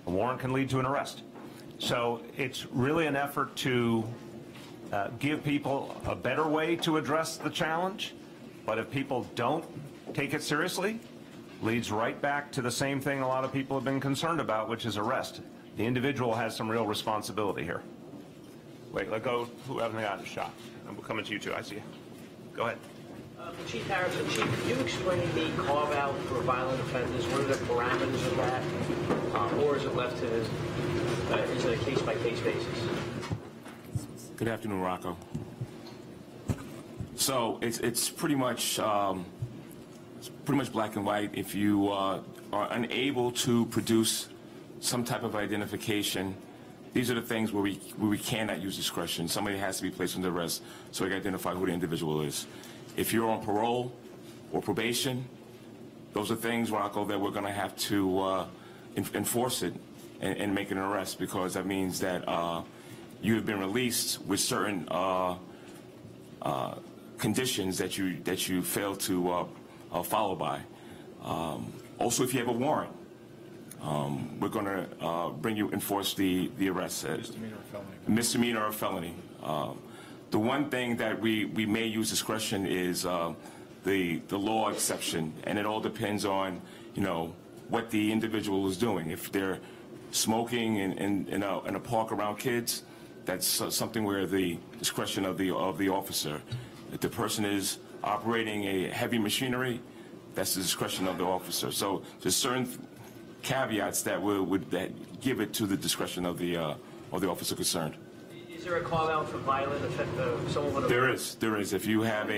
A warrant can lead to an arrest. So it's really an effort to give people a better way to address the challenge. But if people don't take it seriously, leads right back to the same thing a lot of people have been concerned about, which is arrest. The individual has some real responsibility here. Wait, let go. Who hasn't gotten a shot? I'm coming to you too. I see you. Go ahead. Chief Harrison, Chief, could you explain the carve-out for violent offenders? What are the parameters of that? Or is it left to, is it a case-by-case basis? Good afternoon, Rocco. So it's pretty much black and white. If you are unable to produce some type of identification, these are the things where we cannot use discretion. Somebody has to be placed under arrest so we can identify who the individual is. If you're on parole or probation, those are things, Rocco, that we're going to have to enforce it and make an arrest, because that means that you have been released with certain conditions that you fail to follow by. Also, if you have a warrant, we're going to enforce the arrest. Misdemeanor or felony. The one thing that we may use discretion is the law exception, and it all depends on what the individual is doing. If they're smoking in a park around kids, that's something where the discretion of the officer. If the person is operating a heavy machinery, that's the discretion of the officer. So there's certain caveats that that give it to the discretion of the officer concerned. Is there a call-out for violent offense? Someone There is. If you have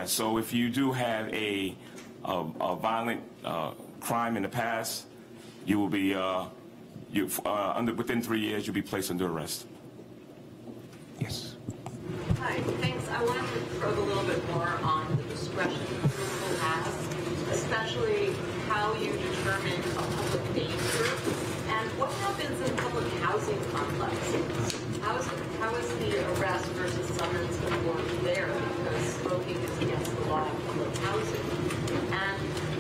so if you do have a violent crime in the past, you will be within 3 years you'll be placed under arrest. Yes. Hi, thanks. I wanted to probe a little bit more on the discretion the principal has, especially how you determine a public danger and what happens in public housing complexes. How is the arrest versus summons going to work there, because smoking is against the law in public housing? And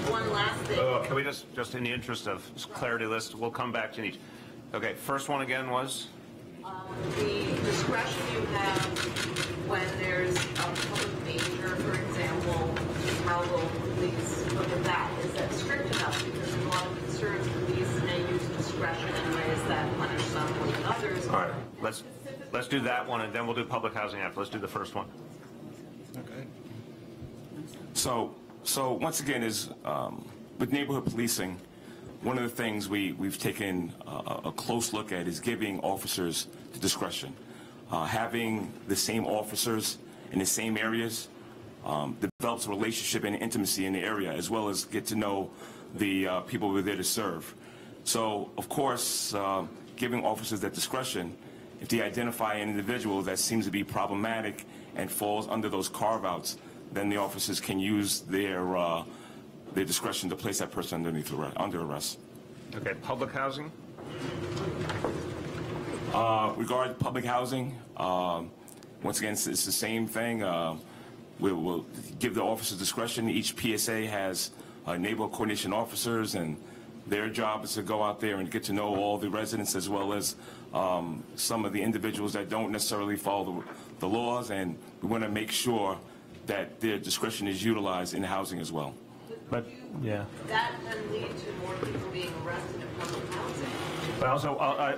one last thing. Can we just in the interest of clarity list, we'll come back to each. Okay, first one again was? The discretion you have when there's a public danger, for example, how will police look at that? Is that strict enough? Because there's a lot of concerns police may use discretion in ways that punish some more than others. All right, let's do that one, and then we'll do public housing after. Let's do the first one. Okay. So once again, is with neighborhood policing, one of the things we've taken a close look at is giving officers the discretion. Having the same officers in the same areas develops a relationship and intimacy in the area, as well as get to know the people we're there to serve. So, of course, giving officers that discretion, if they identify an individual that seems to be problematic and falls under those carve-outs, then the officers can use their discretion to place that person under arrest. Okay, public housing? Regarding public housing, once again, it's the same thing. We'll give the officers discretion. Each PSA has neighborhood coordination officers, and their job is to go out there and get to know all the residents, as well as some of the individuals that don't necessarily follow the laws, and we want to make sure that their discretion is utilized in housing as well. But yeah. That can lead to more people being arrested in public housing. But also,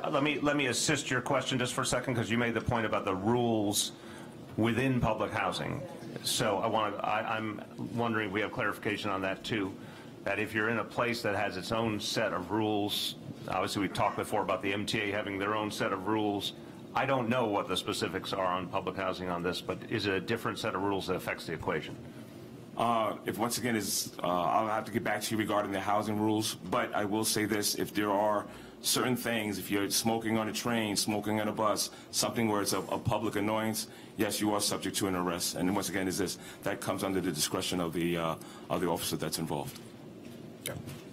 let me assist your question just for a second, because you made the point about the rules within public housing. So I'm wondering if we have clarification on that too. That if you're in a place that has its own set of rules, obviously we talked before about the MTA having their own set of rules. I don't know what the specifics are on public housing on this, but is it a different set of rules that affects the equation? If once again I'll have to get back to you regarding the housing rules, but I will say this: if there are certain things, if you're smoking on a train, smoking on a bus, something where it's a public annoyance, yes, you are subject to an arrest. And once again, that comes under the discretion of the officer that's involved.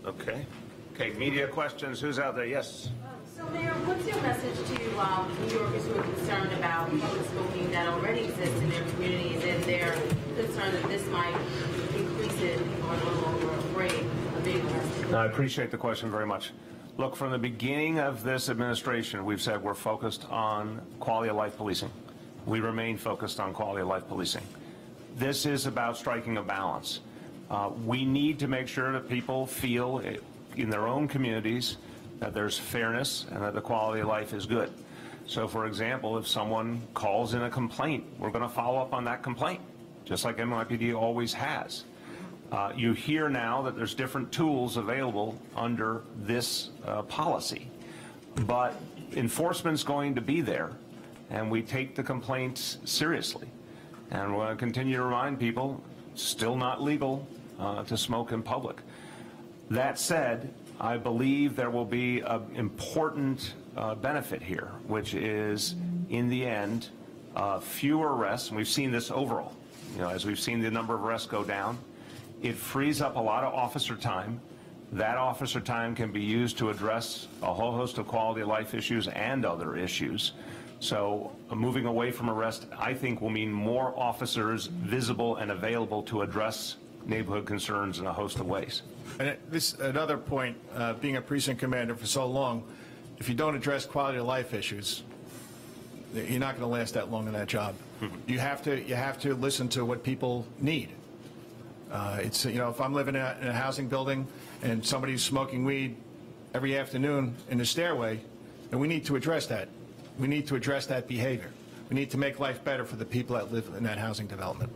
Okay. Okay, media questions. Who's out there? Yes. So, Mayor, what's your message to New Yorkers who are concerned about public smoking that already exists in their communities, and they're concerned that this might increase it or no longer afraid of being arrested? I appreciate the question very much. Look, from the beginning of this administration, we've said we're focused on quality of life policing. We remain focused on quality of life policing. This is about striking a balance. We need to make sure that people feel in their own communities that there's fairness and that the quality of life is good. So, for example, if someone calls in a complaint, we're going to follow up on that complaint, just like NYPD always has. You hear now that there's different tools available under this policy, but enforcement's going to be there, and we take the complaints seriously. And we're going to continue to remind people, it's still not legal to smoke in public. That said, I believe there will be an important benefit here, which is, in the end, fewer arrests. And we've seen this overall. As we've seen the number of arrests go down, it frees up a lot of officer time. That officer time can be used to address a whole host of quality of life issues and other issues. So moving away from arrest, I think, will mean more officers visible and available to address neighborhood concerns in a host of ways. And another point, being a precinct commander for so long, if you don't address quality of life issues, you're not going to last that long in that job. You have to listen to what people need. If I'm living in a housing building and somebody's smoking weed every afternoon in the stairway, then we need to address that. We need to address that behavior. We need to make life better for the people that live in that housing development.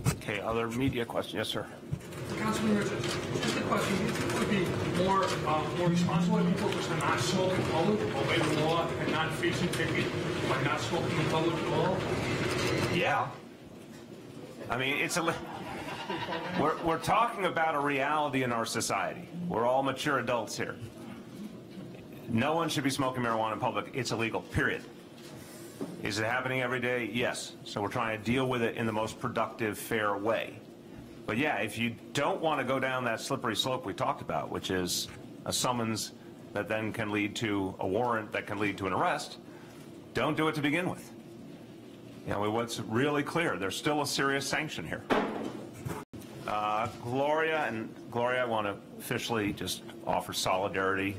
Okay, other media question? Yes, sir. Councilman Richards, just a question. Do you think it would be more responsible of people to not smoke in public, obey the law, and not face a ticket by not smoking in public at all? Yeah. I mean, we're talking about a reality in our society. We're all mature adults here. No one should be smoking marijuana in public. It's illegal, period. Is it happening every day? Yes. So we're trying to deal with it in the most productive, fair way. But yeah, if you don't want to go down that slippery slope we talked about, which is a summons that then can lead to a warrant that can lead to an arrest, don't do it to begin with. You know, what's really clear, there's still a serious sanction here. Gloria, I want to officially just offer solidarity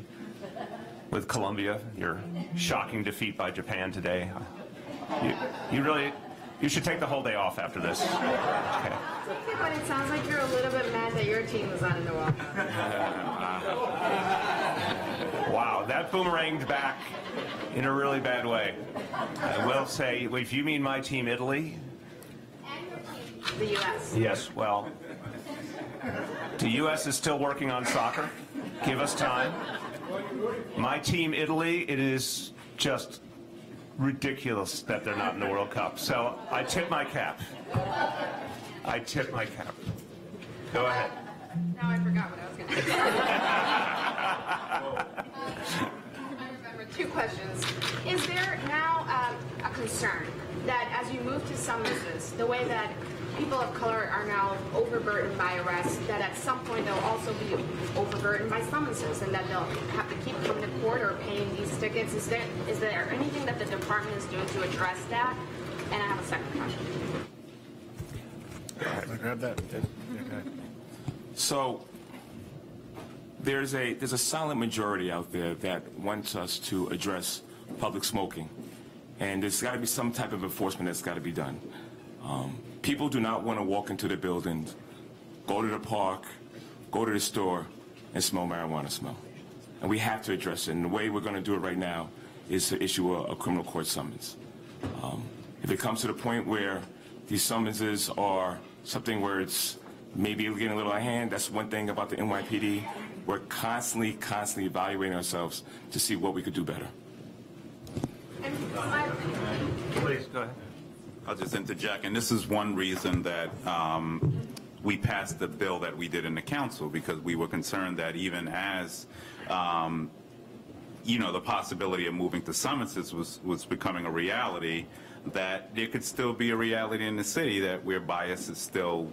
with Colombia. Your shocking defeat by Japan today. You should take the whole day off after this. Okay. But it sounds like you're a little bit mad that your team was not in the World Cup. Wow, that boomeranged back in a really bad way. I will say, if you mean my team, Italy? The U.S. Yes, well, the U.S. is still working on soccer. Give us time. My team, Italy, it is just ridiculous that they're not in the World Cup. So I tip my cap. I tip my cap. Go ahead. Now I forgot what I was going to say. I remember two questions. Is there now a concern that as you move to summonses, the way that people of color are now overburdened by arrests, that at some point they'll also be overburdened by summonses and that they'll have to keep coming to court or paying these tickets? Is there anything that the department is doing to address that? And I have a second question. Grab that. So there's a silent majority out there that wants us to address public smoking, and there's got to be some type of enforcement that's got to be done. People do not want to walk into the buildings, go to the park, go to the store, and smell marijuana smell. And we have to address it. And the way we're going to do it right now is to issue a criminal court summons. If it comes to the point where these summonses are something where it's maybe getting a little out of hand, that's one thing about the NYPD. We're constantly evaluating ourselves to see what we could do better. Please, go ahead. I'll just interject, and this is one reason that we passed the bill that we did in the council, because we were concerned that even as the possibility of moving to summonses was becoming a reality, that there could still be a reality in the city where bias is still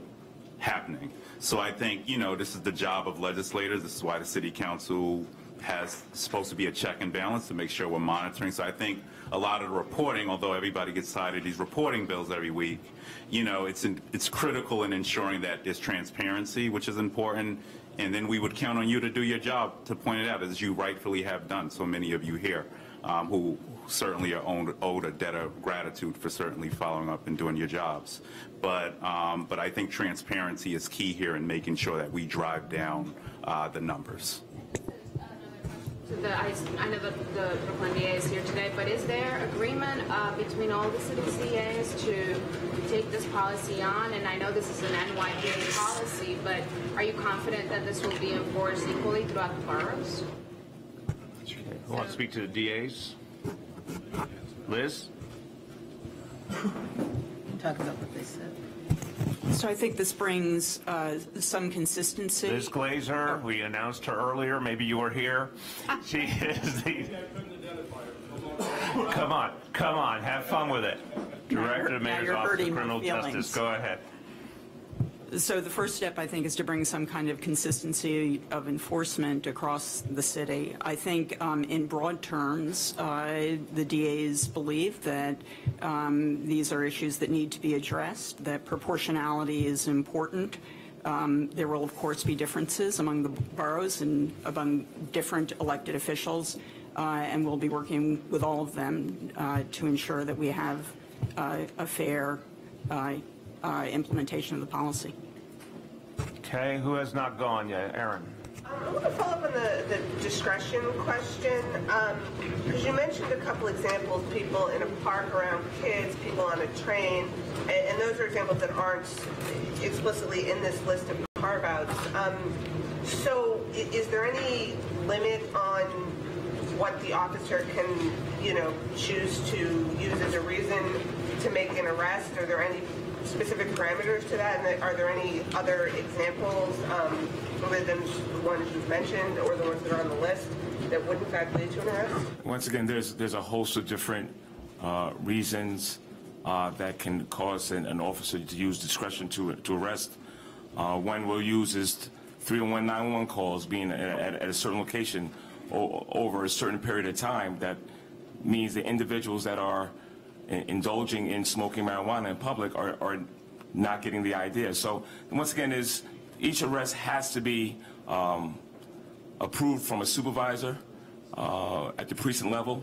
happening. So I think, this is the job of legislators. This is why the city council has supposed to be a check and balance to make sure we're monitoring. So I think a lot of the reporting, although everybody gets tired of these reporting bills every week, it's critical in ensuring that there's transparency, which is important. And then we would count on you to do your job to point it out, as you rightfully have done, so many of you here, who certainly are owed a debt of gratitude for certainly following up and doing your jobs. But I think transparency is key here in making sure that we drive down the numbers. I know that the Brooklyn DA is here today, but is there agreement between all the city CAs to take this policy on? And I know this is an NYPD policy, but are you confident that this will be enforced equally throughout the boroughs? Who wants to speak to the DAs? Liz? Talk about what they said. So I think this brings some consistency. Liz Glazer, we announced her earlier. Maybe you were here. She is the... Come on, have fun with it. Director of the Mayor's Office of Criminal Justice, go ahead. So the first step, I think, is to bring some kind of consistency of enforcement across the city. I think in broad terms, the DAs believe that these are issues that need to be addressed, that proportionality is important. There will, of course, be differences among the boroughs and among different elected officials, and we'll be working with all of them to ensure that we have a fair implementation of the policy. Okay, who has not gone yet? Aaron. I want to follow up on the discretion question, because you mentioned a couple examples, people in a park around kids, people on a train, and those are examples that aren't explicitly in this list of carve-outs. So is there any limit on what the officer can, choose to use as a reason to make an arrest? Are there any specific parameters to that? And are there any other examples, other than the ones you've mentioned or the ones that are on the list, that would in fact lead to an arrest? Once again, there's a host of different reasons that can cause an officer to use discretion to arrest. One we'll use is 301 911 calls being at a certain location over a certain period of time. That means the individuals that are indulging in smoking marijuana in public are not getting the idea. So once again, each arrest has to be approved from a supervisor at the precinct level.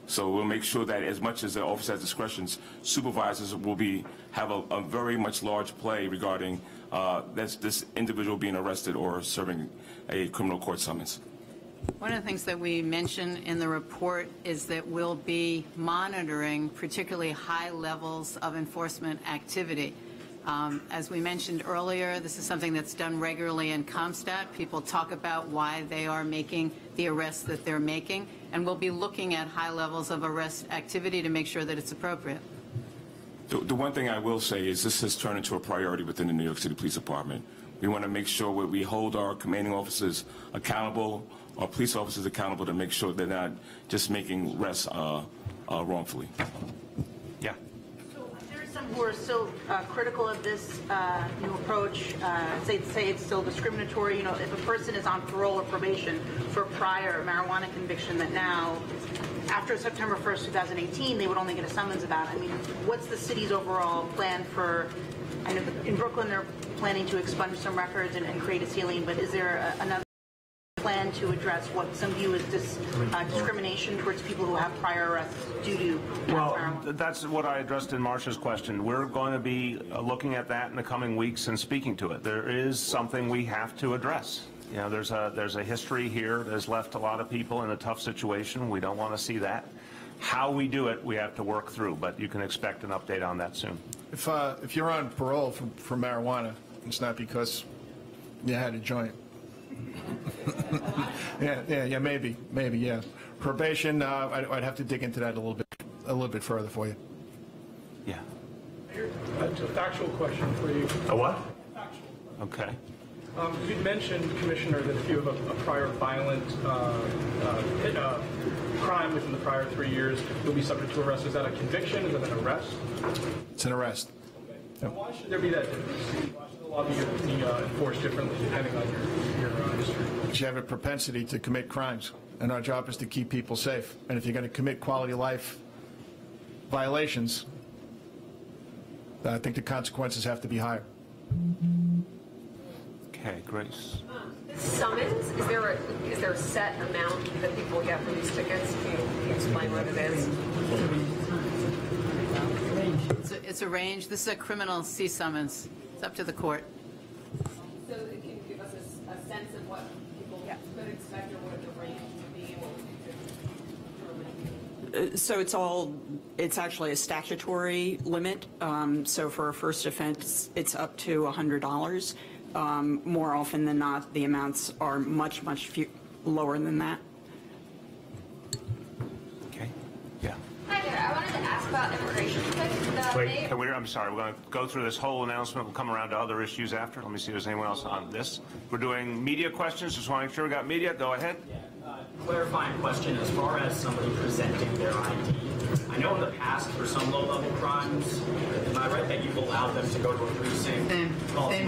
So we'll make sure that as much as the officer has discretions, supervisors will have a very much large play regarding this individual being arrested or serving a criminal court summons. One of the things that we mention in the report is that we'll be monitoring particularly high levels of enforcement activity. As we mentioned earlier, this is something that's done regularly in CompStat. People talk about why they are making the arrests that they're making, and we'll be looking at high levels of arrest activity to make sure that it's appropriate. The one thing I will say is this has turned into a priority within the New York City Police Department. We want to make sure we hold our commanding officers accountable, our police officers accountable, to make sure they're not just making arrests wrongfully. Yeah. There are some who are still critical of this new approach, say it's still discriminatory. You know, if a person is on parole or probation for a prior marijuana conviction that now, after September 1st, 2018, they would only get a summons about. I mean, what's the city's overall plan for, I know in Brooklyn they're planning to expunge some records and create a ceiling, but is there another plan to address what some view as discrimination towards people who have prior arrests due to marijuana? That's what I addressed in Marcia's question. We're going to be looking at that in the coming weeks and speaking to it. There is something we have to address. You know, there's a history here that has left a lot of people in a tough situation. We don't want to see that. How we do it, we have to work through, but you can expect an update on that soon. If you're on parole for marijuana, it's not because you had a joint. yeah, maybe, yeah. Probation, I'd have to dig into that a little bit further for you. Yeah. That's a factual question for you. A what? Factual. Okay. You mentioned, Commissioner, that if you have a prior violent crime within the prior 3 years, you'll be subject to arrest. Is that a conviction? Is that an arrest? It's an arrest. Okay. And why should there be that difference? Why should the law be enforced differently depending on your history? Because you have a propensity to commit crimes, and our job is to keep people safe. And if you're going to commit quality of life violations, I think the consequences have to be higher. Okay, Grace. Summons, is there a set amount that people get for these tickets? Can you explain what it is? It's a range. This is a criminal C summons. It's up to the court. So can you give us a sense of what people could expect or what the range would be? So it's actually a statutory limit. So for a first offense, it's up to $100. More often than not, the amounts are much lower than that. Okay. Yeah. Hi there. I wanted to ask about immigration. Wait, I'm sorry. We're going to go through this whole announcement. We'll come around to other issues after. Let me see if there's anyone else on this. We're doing media questions. Just want to make sure we got media. Go ahead. Clarifying question as far as somebody presenting their ID. I know in the past for some low-level crimes, am I right that you've allowed them to go to a precinct? Same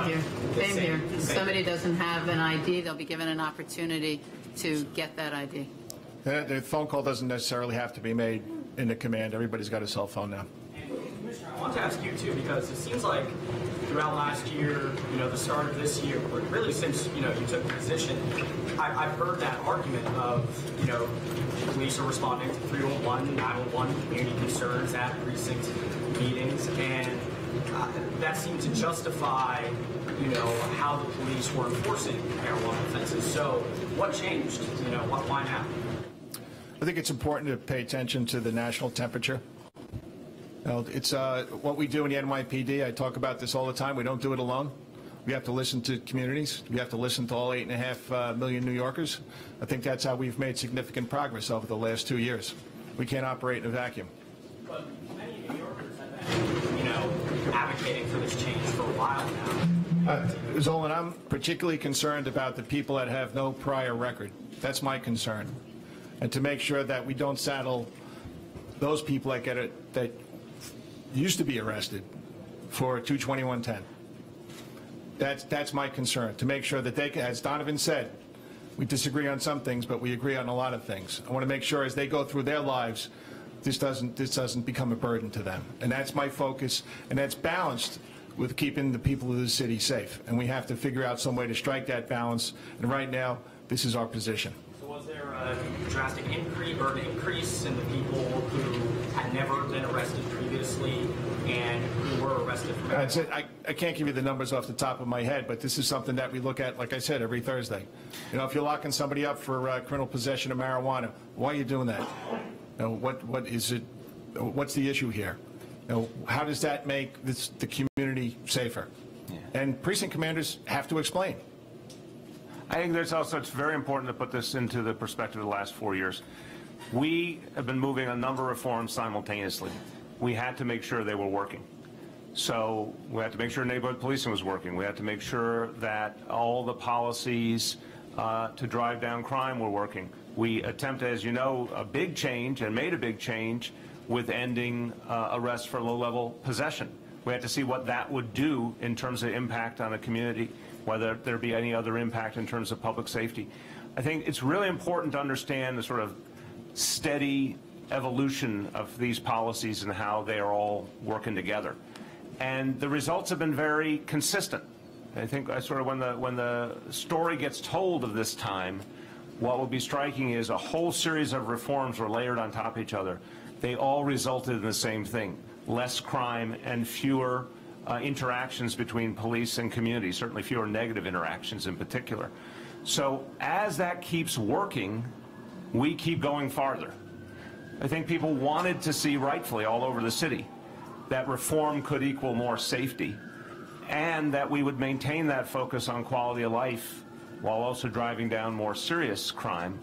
here. Same here. If somebody doesn't have an ID, they'll be given an opportunity to get that ID. The phone call doesn't necessarily have to be made in the command. Everybody's got a cell phone now. Commissioner, I want to ask you too, because it seems like throughout last year, the start of this year, but really since you took the position, I've heard that argument of police are responding to 311, 911 community concerns at precinct meetings, and that seemed to justify how the police were enforcing marijuana offenses. So what changed? Why now? I think it's important to pay attention to the national temperature. It's what we do in the NYPD. I talk about this all the time. We don't do it alone. We have to listen to communities. We have to listen to all 8.5 million New Yorkers. I think that's how we've made significant progress over the last 2 years. We can't operate in a vacuum. But many New Yorkers have advocating for this change for a while now. Zolan, I'm particularly concerned about the people that have no prior record. That's my concern. And to make sure that we don't saddle those people that used to be arrested for 22110. That's my concern, to make sure that they can, as Donovan said, we disagree on some things, but we agree on a lot of things. I want to make sure as they go through their lives, this doesn't become a burden to them. And that's my focus, and that's balanced with keeping the people of the city safe. And we have to figure out some way to strike that balance. And right now, this is our position. So was there a drastic increase in the people who had never been arrested previously and who were arrested for marijuana? I can't give you the numbers off the top of my head, but this is something that we look at, like I said, every Thursday. You know, if you're locking somebody up for criminal possession of marijuana, why are you doing that? You know, what is it? What's the issue here? You know, how does that make the community safer? Yeah. And precinct commanders have to explain. I think it's very important to put this into the perspective of the last 4 years. We have been moving a number of reforms simultaneously. We had to make sure they were working. So we had to make sure neighborhood policing was working. We had to make sure that all the policies to drive down crime were working. We attempted, as you know, a big change and made a big change with ending arrests for low-level possession. We had to see what that would do in terms of impact on a community, whether there be any other impact in terms of public safety. I think it's really important to understand the sort of steady evolution of these policies and how they are all working together. And the results have been very consistent. I think sort of when the story gets told of this time, what will be striking is a whole series of reforms were layered on top of each other. They all resulted in the same thing: less crime and fewer interactions between police and community, certainly fewer negative interactions in particular. So as that keeps working, we keep going farther. I think people wanted to see, rightfully, all over the city, that reform could equal more safety, and that we would maintain that focus on quality of life while also driving down more serious crime.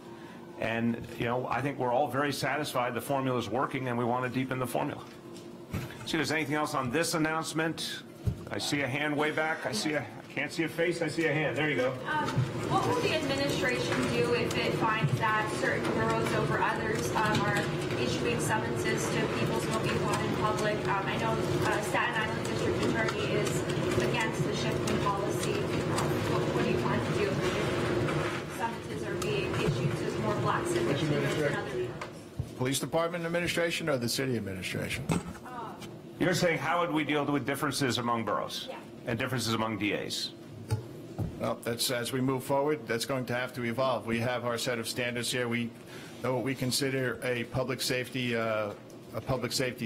And, you know, I think we're all very satisfied the formula is working, and we want to deepen the formula. See if there's anything else on this announcement. I see a hand way back. I can't see a face. I see a hand. There you go. What will the administration do if it finds that certain boroughs over others are issuing summonses to people smoking pot in public? I know Staten Island District Attorney is against the shift in policy. What do you plan to do if summonses are being issued to more black civics than others? Police Department administration or the city administration? You're saying how would we deal with differences among boroughs and differences among DAs? Well, that's, as we move forward, that's going to have to evolve. We have our set of standards here. We know what we consider a public safety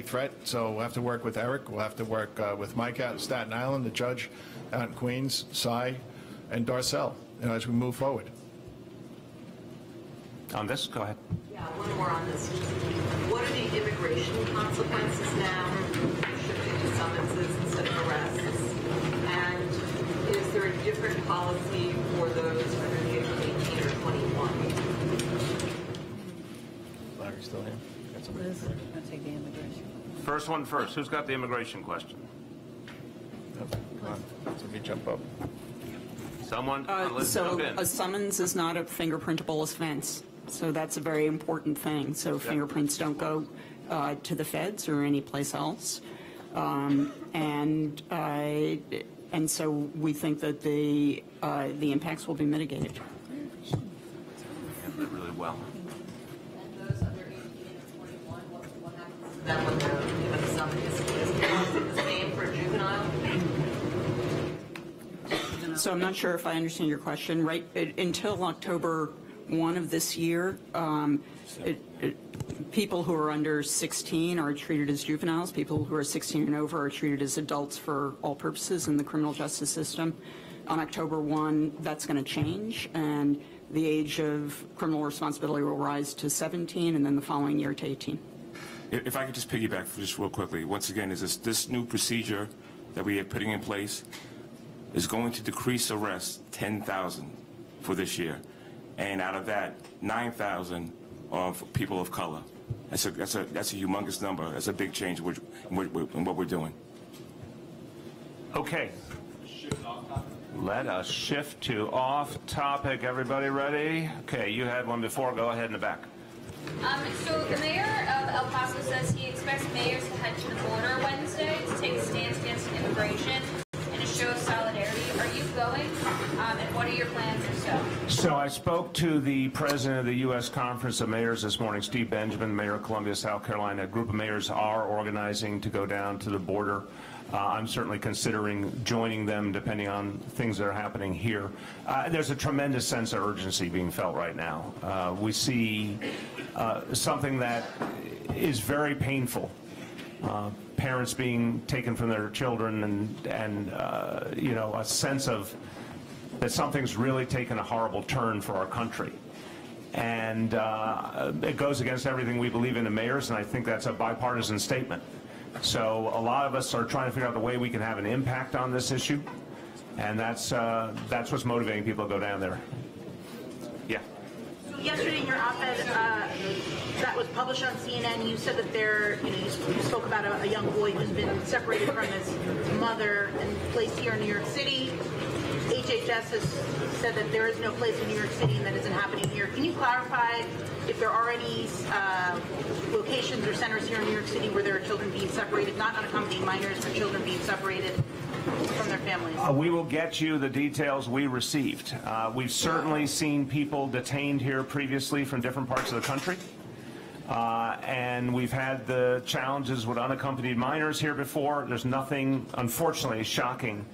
threat. So we'll have to work with Eric. We'll have to work with Mike out in Staten Island, the judge out in Queens, Cy, and Darcel, you know, as we move forward. On this, go ahead. Yeah, one more on this. What are the immigration consequences now? Shifting to summonses instead of arrests? And is there a different policy for those under the age of 18 or 21? Larry's still here. I'll take the immigration. First one first. Who's got the immigration question? Come on, let me jump up. Someone? Let's jump in. A summons is not a fingerprintable offense. So that's a very important thing. So fingerprints don't go to the feds or any place else. And so we think that the impacts will be mitigated. Really well. And those under 18 or 21, what happens to them when they're given a summons? Is it the same for juvenile? So I'm not sure if I understand your question. Right until October 1 of this year, people who are under 16 are treated as juveniles. People who are 16 and over are treated as adults for all purposes in the criminal justice system. On October 1, that's going to change, and the age of criminal responsibility will rise to 17, and then the following year to 18. If I could just piggyback just real quickly, once again, is this new procedure that we are putting in place is going to decrease arrests 10,000 for this year. And out of that, 9,000 are people of color. That's a humongous number. That's a big change in what we're doing. Okay. Let us shift to off topic. Everybody ready? Okay, you had one before. Go ahead in the back. So the mayor of El Paso says he expects mayors to head to the border Wednesday to take a stance against immigration and a show of solidarity. Are you going? And what are your plans if so? So I spoke to the president of the U.S. Conference of Mayors this morning, Steve Benjamin, mayor of Columbia, South Carolina. A group of mayors are organizing to go down to the border. I'm certainly considering joining them depending on things that are happening here. There's a tremendous sense of urgency being felt right now. We see something that is very painful. Parents being taken from their children and you know, a sense of that something's really taken a horrible turn for our country. And it goes against everything we believe in the mayors, and I think that's a bipartisan statement. So a lot of us are trying to figure out the way we can have an impact on this issue, and that's what's motivating people to go down there. Yeah. So yesterday in your op-ed that was published on CNN, you said that you spoke about a young boy who's been separated from his mother and placed here in New York City. HHS has said that there is no place in New York City and that isn't happening here. Can you clarify if there are any locations or centers here in New York City where there are children being separated, not unaccompanied minors, but children being separated from their families? We will get you the details we received. We've certainly seen people detained here previously from different parts of the country. And we've had the challenges with unaccompanied minors here before. There's nothing, unfortunately, shocking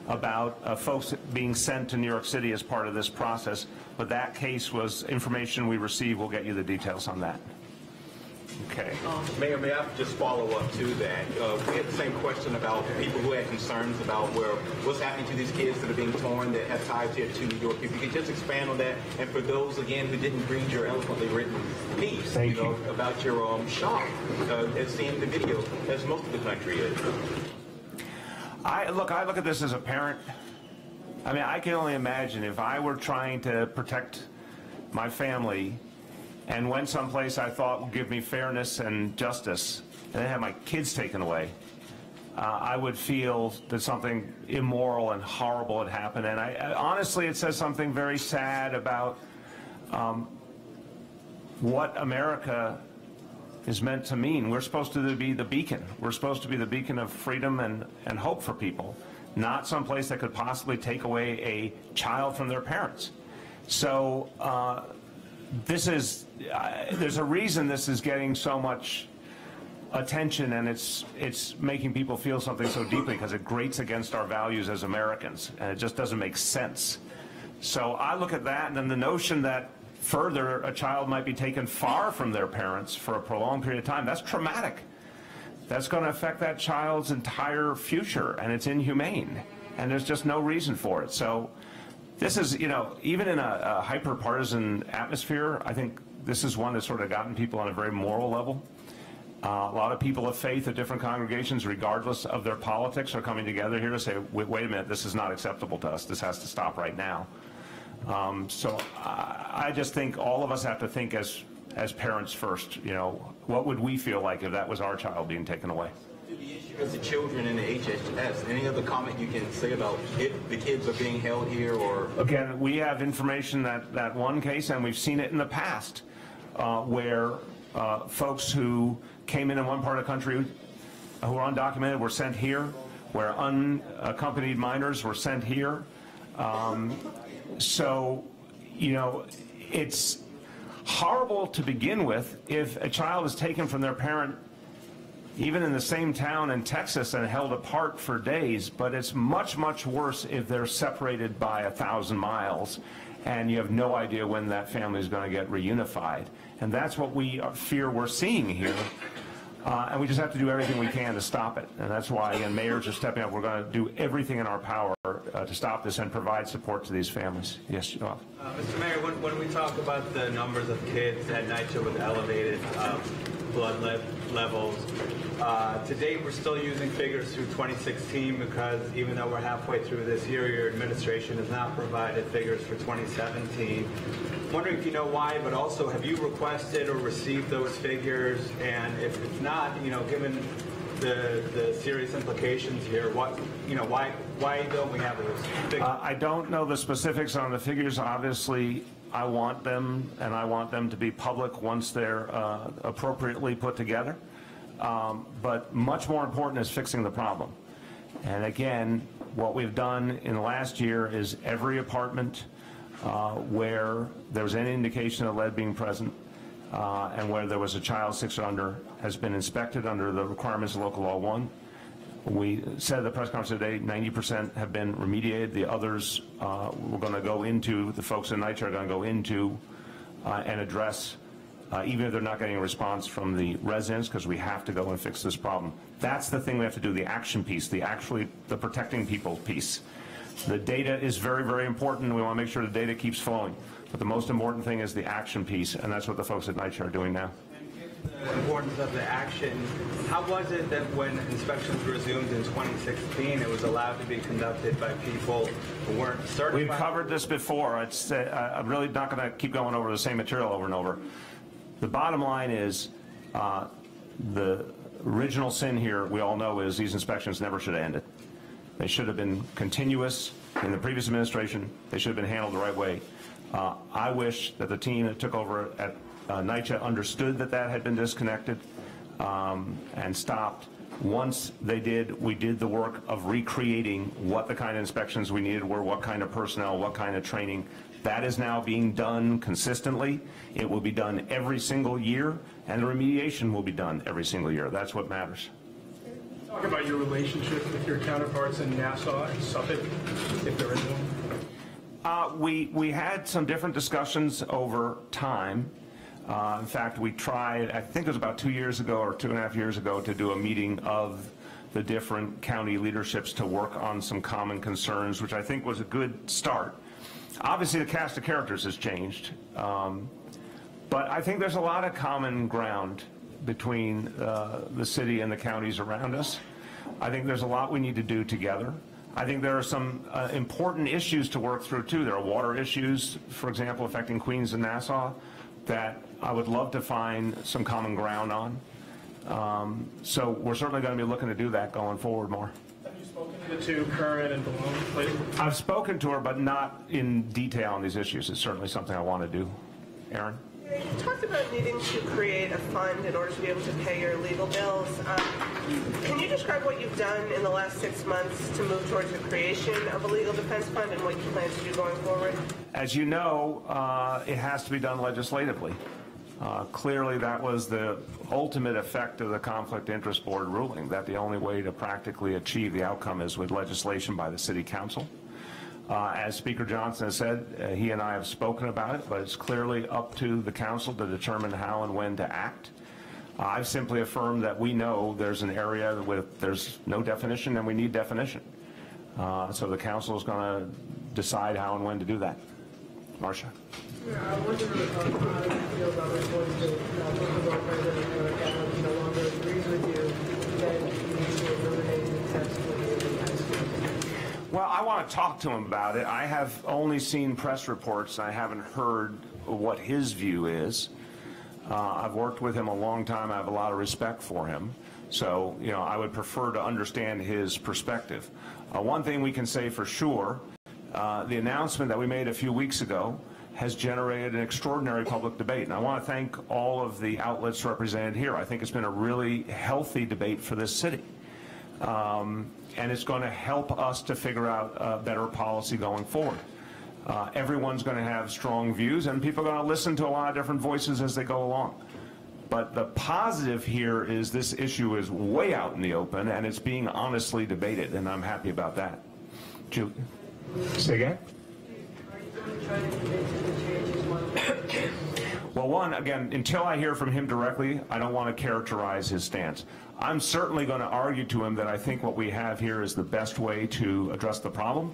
about folks being sent to New York City as part of this process. But that case was information we received. We'll get you the details on that. Okay. Mayor, may I just follow up to that? We had the same question about people who had concerns about what's happening to these kids that are being torn that have ties here to New York. If you could just expand on that, and for those again who didn't read your eloquently written piece, Thank you. About your shock at seeing the video, as most of the country is. I look at this as a parent. I mean, I can only imagine if I were trying to protect my family and went someplace I thought would give me fairness and justice, and then have my kids taken away, I would feel that something immoral and horrible had happened. And honestly, it says something very sad about what America is meant to mean. We're supposed to be the beacon. We're supposed to be the beacon of freedom and hope for people, not someplace that could possibly take away a child from their parents. So there's a reason this is getting so much attention, and it's making people feel something so deeply because it grates against our values as Americans, and it just doesn't make sense. So I look at that, and then the notion that further a child might be taken far from their parents for a prolonged period of time, that's traumatic. That's going to affect that child's entire future, and it's inhumane, and there's just no reason for it. So this is, you know, even in a hyper-partisan atmosphere, I think this is one that's sort of gotten people on a very moral level. A lot of people of faith at different congregations, regardless of their politics, are coming together here to say, wait a minute, this is not acceptable to us. This has to stop right now. So I just think all of us have to think as parents first, you know, what would we feel like if that was our child being taken away? To the issue of the children in the HHS, any other comment you can say about if the kids are being held here or? Again, we have information that one case, and we've seen it in the past, where folks who came in one part of the country who were undocumented were sent here, where unaccompanied minors were sent here. So, you know, it's horrible to begin with if a child is taken from their parent, even in the same town in Texas, and held apart for days, but it's much, much worse if they're separated by 1,000 miles and you have no idea when that family is going to get reunified. And that's what we fear we're seeing here. And we just have to do everything we can to stop it. And that's why, again, mayors are stepping up. We're going to do everything in our power to stop this and provide support to these families. Yes, Joel. Mr. Mayor, when we talk about the numbers of kids at NYCHA with elevated blood levels, to date we're still using figures through 2016 because even though we're halfway through this year, your administration has not provided figures for 2017. I'm wondering if you know why, but also have you requested or received those figures? And if it's not, you know, given the serious implications here? What, why don't we have a big... I don't know the specifics on the figures. Obviously, I want them, and I want them to be public once they're appropriately put together. But much more important is fixing the problem. And again, what we've done in the last year is every apartment where there was any indication of lead being present and where there was a child 6 or under has been inspected under the requirements of Local Law 1. We said at the press conference today 90% have been remediated. The others we're going to go into, the folks in NYCHA are going to go into and address, even if they're not getting a response from the residents, because we have to go and fix this problem. That's the thing we have to do, the action piece, the protecting people piece. The data is very, very important. We want to make sure the data keeps flowing. But the most important thing is the action piece, and that's what the folks at NYCHA are doing now. The importance of the action. How was it that when inspections resumed in 2016, it was allowed to be conducted by people who weren't certified? We've covered this before. I'm really not going to keep going over the same material over and over. The bottom line is the original sin here, we all know, is these inspections never should have ended. They should have been continuous in the previous administration. They should have been handled the right way. I wish that the team that took over at NYCHA understood that that had been disconnected and stopped. Once they did, we did the work of recreating what the kind of inspections we needed were, what kind of personnel, what kind of training. That is now being done consistently. It will be done every single year, and the remediation will be done every single year. That's what matters. Talk about your relationship with your counterparts in Nassau and Suffolk, if there is one. We had some different discussions over time. In fact, we tried, I think it was about 2 years ago or 2.5 years ago, to do a meeting of the different county leaderships to work on some common concerns, which I think was a good start. Obviously, the cast of characters has changed, but I think there's a lot of common ground between the city and the counties around us. I think there's a lot we need to do together. I think there are some important issues to work through, too. There are water issues, for example, affecting Queens and Nassau, that I would love to find some common ground on. So we're certainly going to be looking to do that going forward more. Have you spoken to the two, Curran and Balone, lately? I've spoken to her, but not in detail on these issues. It's certainly something I want to do. Aaron? You talked about needing to create a fund in order to be able to pay your legal bills. Can you describe what you've done in the last 6 months to move towards the creation of a legal defense fund and what you plan to do going forward? As you know, it has to be done legislatively. Clearly, that was the ultimate effect of the Conflict Interest Board ruling, that the only way to practically achieve the outcome is with legislation by the City Council. As Speaker Johnson has said, he and I have spoken about it, but it's clearly up to the Council to determine how and when to act. I've simply affirmed that we know there's an area with there's no definition and we need definition. So the Council is going to decide how and when to do that. Marcia? Yeah, I wonder how you feel about reports that the President no longer agrees with you that you need to eliminate the test for the high school. Well, I want to talk to him about it. I have only seen press reports. I haven't heard what his view is. I've worked with him a long time. I have a lot of respect for him. So, I would prefer to understand his perspective. One thing we can say for sure, the announcement that we made a few weeks ago has generated an extraordinary public debate. And I want to thank all of the outlets represented here. I think it's been a really healthy debate for this city. And it's going to help us to figure out a better policy going forward. Everyone's going to have strong views, and people are going to listen to a lot of different voices as they go along. But the positive here is this issue is way out in the open, and it's being honestly debated, and I'm happy about that. Julie? Say again? Well, one, again, until I hear from him directly, I don't want to characterize his stance. I'm certainly going to argue to him that I think what we have here is the best way to address the problem.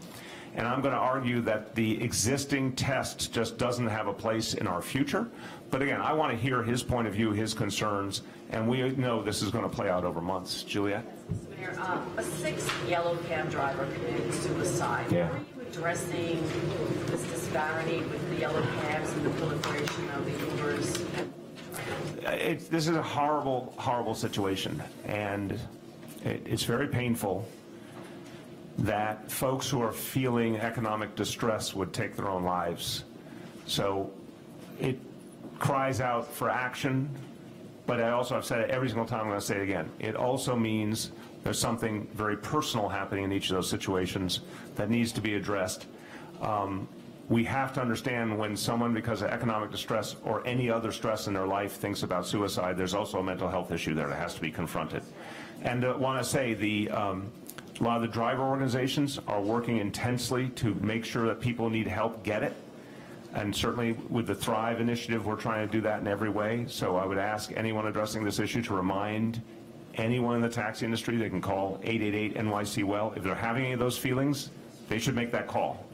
And I'm going to argue that the existing test just doesn't have a place in our future. But again, I want to hear his point of view, his concerns, and we know this is going to play out over months. Juliet? Mayor, a 6th yellow cab driver committed suicide. Yeah. How are you addressing this disparity with the yellow cabs and the proliferation of the Ubers? This is a horrible, horrible situation. And It's very painful that folks who are feeling economic distress would take their own lives. So it cries out for action, but I also have said it every single time, I'm going to say it again. It also means there's something very personal happening in each of those situations that needs to be addressed. We have to understand when someone, because of economic distress or any other stress in their life, thinks about suicide, there's also a mental health issue there that has to be confronted. And I want to say a lot of the driver organizations are working intensely to make sure that people who need help get it. And certainly with the Thrive initiative, we're trying to do that in every way. So I would ask anyone addressing this issue to remind anyone in the taxi industry they can call 888-NYC-WELL. If they're having any of those feelings, they should make that call.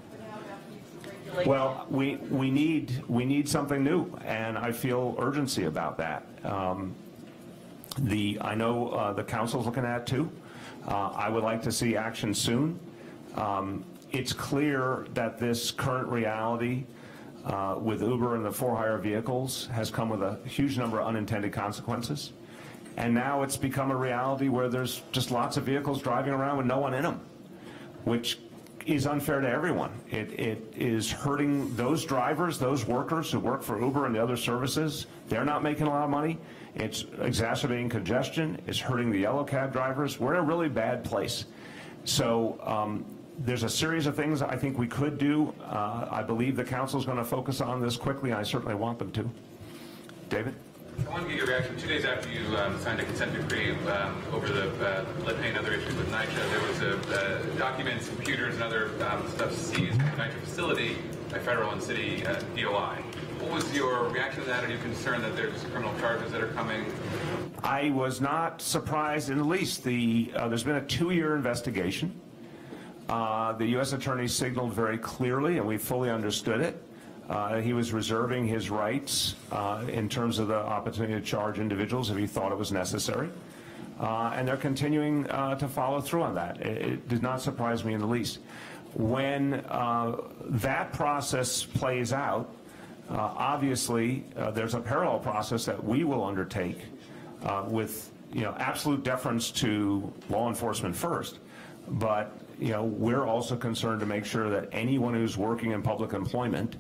Well, we need something new, and I feel urgency about that. I know the council's looking at it too. I would like to see action soon. It's clear that this current reality with Uber and the for-hire vehicles has come with a huge number of unintended consequences. And now it's become a reality where there's just lots of vehicles driving around with no one in them, which is unfair to everyone. It is hurting those drivers, those workers who work for Uber and the other services. They're not making a lot of money. It's exacerbating congestion. It's hurting the yellow cab drivers. We're in a really bad place. So there's a series of things I think we could do. I believe the council is going to focus on this quickly, and I certainly want them to. David? I want to get your reaction. 2 days after you signed a consent decree over the lead paint and other issues with NYCHA, there was documents, computers, and other stuff seized at the NYCHA facility by federal and city DOI. What was your reaction to that? Are you concerned that there's criminal charges that are coming? I was not surprised in the least. There's been a 2-year investigation. The U.S. Attorney signaled very clearly, and we fully understood it. He was reserving his rights in terms of the opportunity to charge individuals if he thought it was necessary. And they're continuing to follow through on that. It did not surprise me in the least. When that process plays out, obviously there's a parallel process that we will undertake with absolute deference to law enforcement first. But we're also concerned to make sure that anyone who's working in public employment,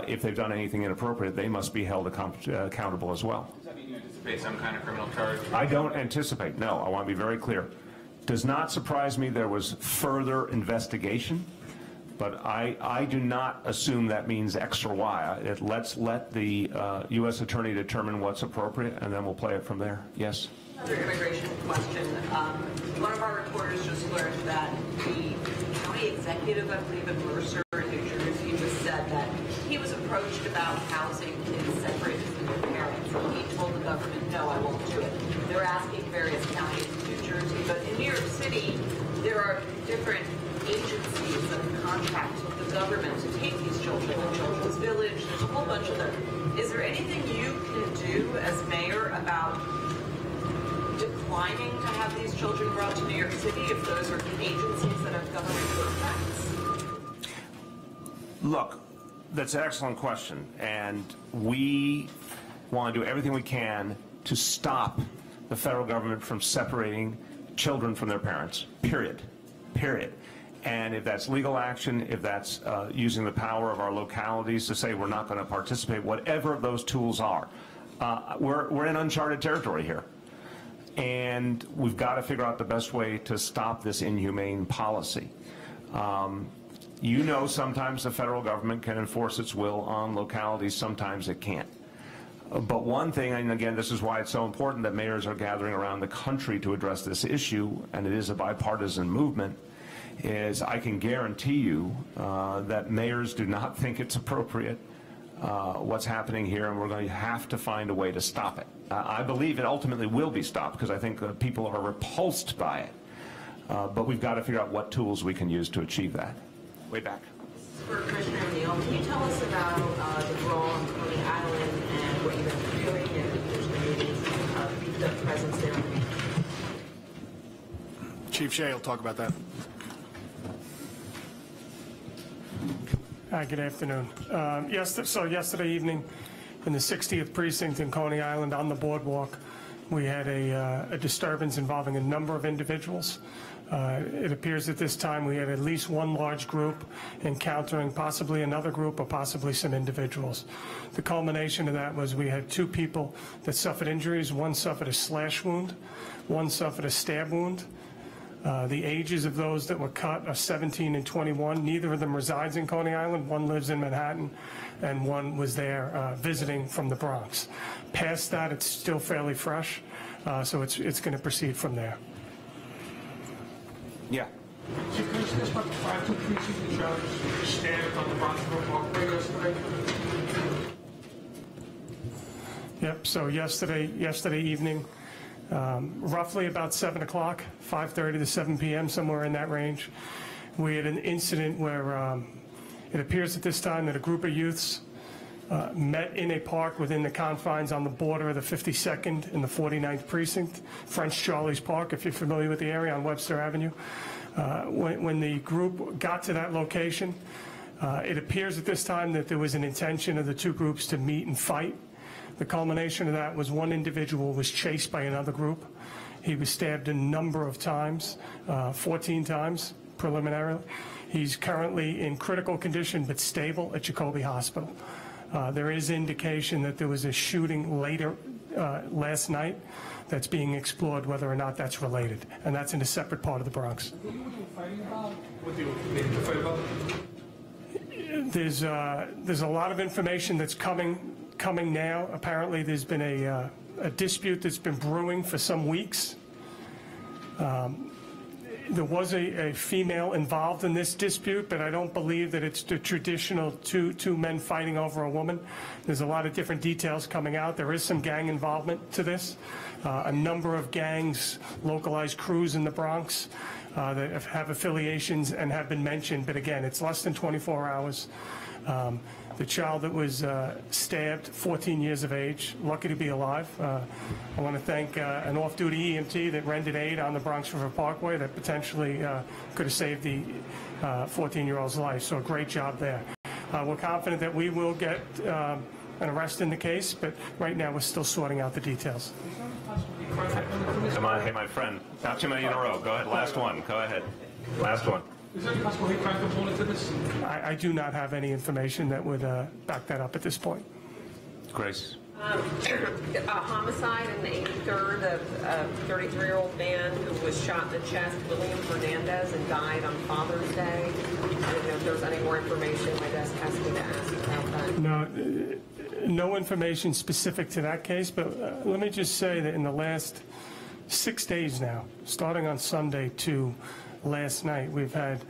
if they've done anything inappropriate, they must be held accountable as well. Does that mean you anticipate some kind of criminal charge? I don't anticipate, no. I want to be very clear. Does not surprise me there was further investigation, but I do not assume that means X or Y. Let's let the U.S. Attorney determine what's appropriate, and then we'll play it from there. Yes? Another immigration question. One of our reporters just learned that the county executive, I believe in Mercer, New Jersey, just said that he was approached about housing kids separated from their parents, and he told the government, no, I won't do it. They're asking various counties in New Jersey, but in New York City, there are different agencies that have contracts with the government to take these children. The Children's Village, there's a whole bunch of them. Is there anything you can do as mayor about declining to have these children brought to New York City if those are agencies that have government contracts? Look, that's an excellent question, and we want to do everything we can to stop the federal government from separating children from their parents, period. And if that's legal action, if that's using the power of our localities to say we're not going to participate, whatever those tools are, we're in uncharted territory here. And we've got to figure out the best way to stop this inhumane policy. Sometimes the federal government can enforce its will on localities, sometimes it can't. But one thing, and again, this is why it's so important that mayors are gathering around the country to address this issue, and it is a bipartisan movement, is I can guarantee you that mayors do not think it's appropriate what's happening here, and we're going to have to find a way to stop it. I believe it ultimately will be stopped because I think people are repulsed by it. But we've got to figure out what tools we can use to achieve that. Way back. For Commissioner O'Neill, can you tell us about the role on Coney Island and what you've been doing and if there's going to be the presence there? Chief Shea will talk about that. Hi, good afternoon. So yesterday evening in the 60th precinct in Coney Island on the boardwalk, We had a disturbance involving a number of individuals. It appears at this time we had at least one large group encountering possibly another group or possibly some individuals. The culmination of that was we had 2 people that suffered injuries. One suffered a slash wound, one suffered a stab wound. The ages of those that were cut are 17 and 21. Neither of them resides in Coney Island. One lives in Manhattan, and one was there visiting from the Bronx. Past that, it's still fairly fresh, so it's going to proceed from there. Yeah. Chief, can you say about the 5-2 precinct judge stabbed on the Bronx River Parkway yesterday? Yep. So yesterday evening, roughly about 7 o'clock, 5:30 to 7 p.m., somewhere in that range, we had an incident where it appears at this time that a group of youths met in a park within the confines on the border of the 52nd and the 49th Precinct, French Charlie's Park, if you're familiar with the area on Webster Avenue. When the group got to that location, it appears at this time that there was an intention of the 2 groups to meet and fight. The culmination of that was one individual was chased by another group. He was stabbed a number of times, 14 times preliminarily. He's currently in critical condition but stable at Jacoby Hospital. There is indication that there was a shooting later last night that's being explored whether or not that's related, and that's in a separate part of the Bronx. There's a lot of information that's coming now. Apparently there's been a dispute that's been brewing for some weeks. There was a female involved in this dispute, but I don't believe that it's the traditional two men fighting over a woman. There's a lot of different details coming out. There is some gang involvement to this. A number of gangs, localized crews in the Bronx that have affiliations and have been mentioned, but again, it's less than 24 hours. The child that was stabbed, 14 years of age, lucky to be alive. I want to thank an off-duty EMT that rendered aid on the Bronx River Parkway that potentially could have saved the 14-year-old's life, so a great job there. We're confident that we will get an arrest in the case, but right now we're still sorting out the details. Come on, hey, my friend. Not too many in a row. Go ahead, last one. Go ahead. Last one. Is there any possible hate crime component to this? I do not have any information that would back that up at this point. Grace. A homicide in the 83rd, a 33-year-old man who was shot in the chest, William Fernandez, and died on Father's Day. I didn't know if there was any more information. My desk asked me to ask about that. No information specific to that case, but let me just say that in the last 6 days now, starting on Sunday to last night, we've had,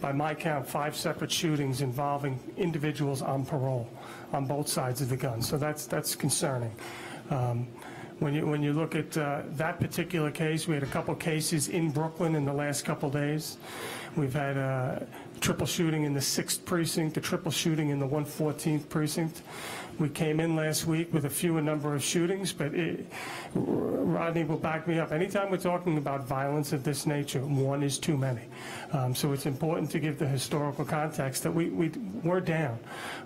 by my count, 5 separate shootings involving individuals on parole on both sides of the gun. So that's concerning. When you look at that particular case, we had a couple cases in Brooklyn in the last couple days. We've had a triple shooting in the 6th precinct, a triple shooting in the 114th precinct. We came in last week with a fewer number of shootings, but Rodney will back me up. Anytime we're talking about violence of this nature, one is too many. So it's important to give the historical context that we're down,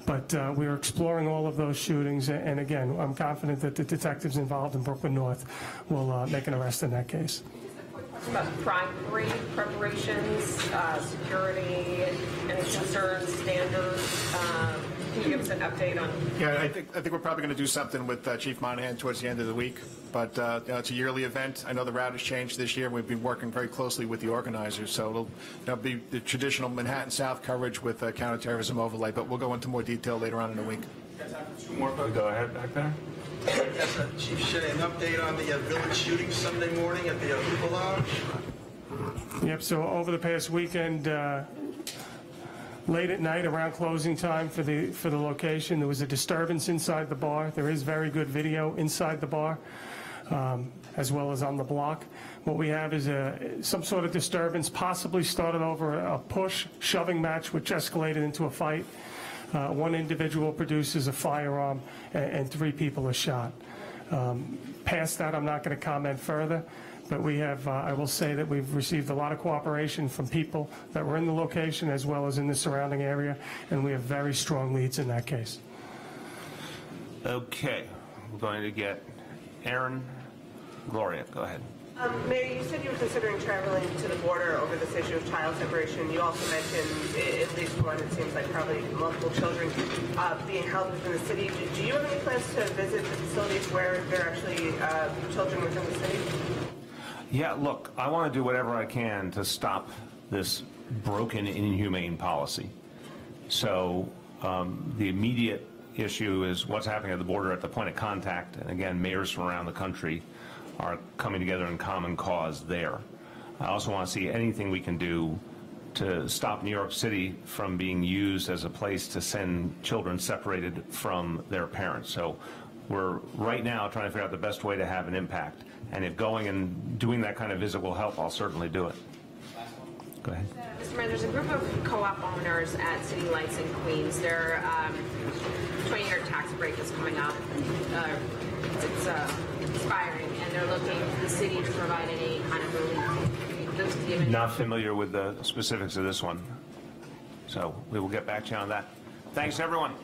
but we're exploring all of those shootings. And again, I'm confident that the detectives involved in Brooklyn North will make an arrest in that case. About Prime 3 preparations, security, any concerns, standards. Can you give us an update on? Yeah, I think we're probably going to do something with Chief Monahan towards the end of the week. But it's a yearly event. I know the route has changed this year. We've been working very closely with the organizers, so it'll be the traditional Manhattan South coverage with counterterrorism overlay. But we'll go into more detail later on in the week. Go ahead back there. Yes, Chief Shea, an update on the village shooting Sunday morning at the Hoover Lounge? Yep, so over the past weekend, late at night around closing time for the location, there was a disturbance inside the bar. There is very good video inside the bar, as well as on the block. What we have is some sort of disturbance, possibly started over a push, shoving match, which escalated into a fight. One individual produces a firearm, and 3 people are shot. Past that, I'm not going to comment further, but we have, I will say that we've received a lot of cooperation from people that were in the location as well as in the surrounding area, and we have very strong leads in that case. Okay, we're going to get Aaron Gloria, go ahead. Mayor, you said you were considering traveling to the border over this issue of child separation. You also mentioned at least one, it seems like probably multiple children being held within the city. Do you have any plans to visit the facilities where there are actually children within the city? Yeah, look, I want to do whatever I can to stop this broken, inhumane policy. So the immediate issue is what's happening at the border at the point of contact. And again, mayors from around the country are coming together in common cause there. I also want to see anything we can do to stop New York City from being used as a place to send children separated from their parents. So we're right now trying to figure out the best way to have an impact. And if going and doing that kind of visit will help, I'll certainly do it. Go ahead. Mr. Mayor, there's a group of co-op owners at City Lights in Queens. Their 20-year tax break is coming up. It's expiring, and they're looking for the city to provide any kind of relief. Not familiar with the specifics of this one, so we will get back to you on that. Thanks, everyone.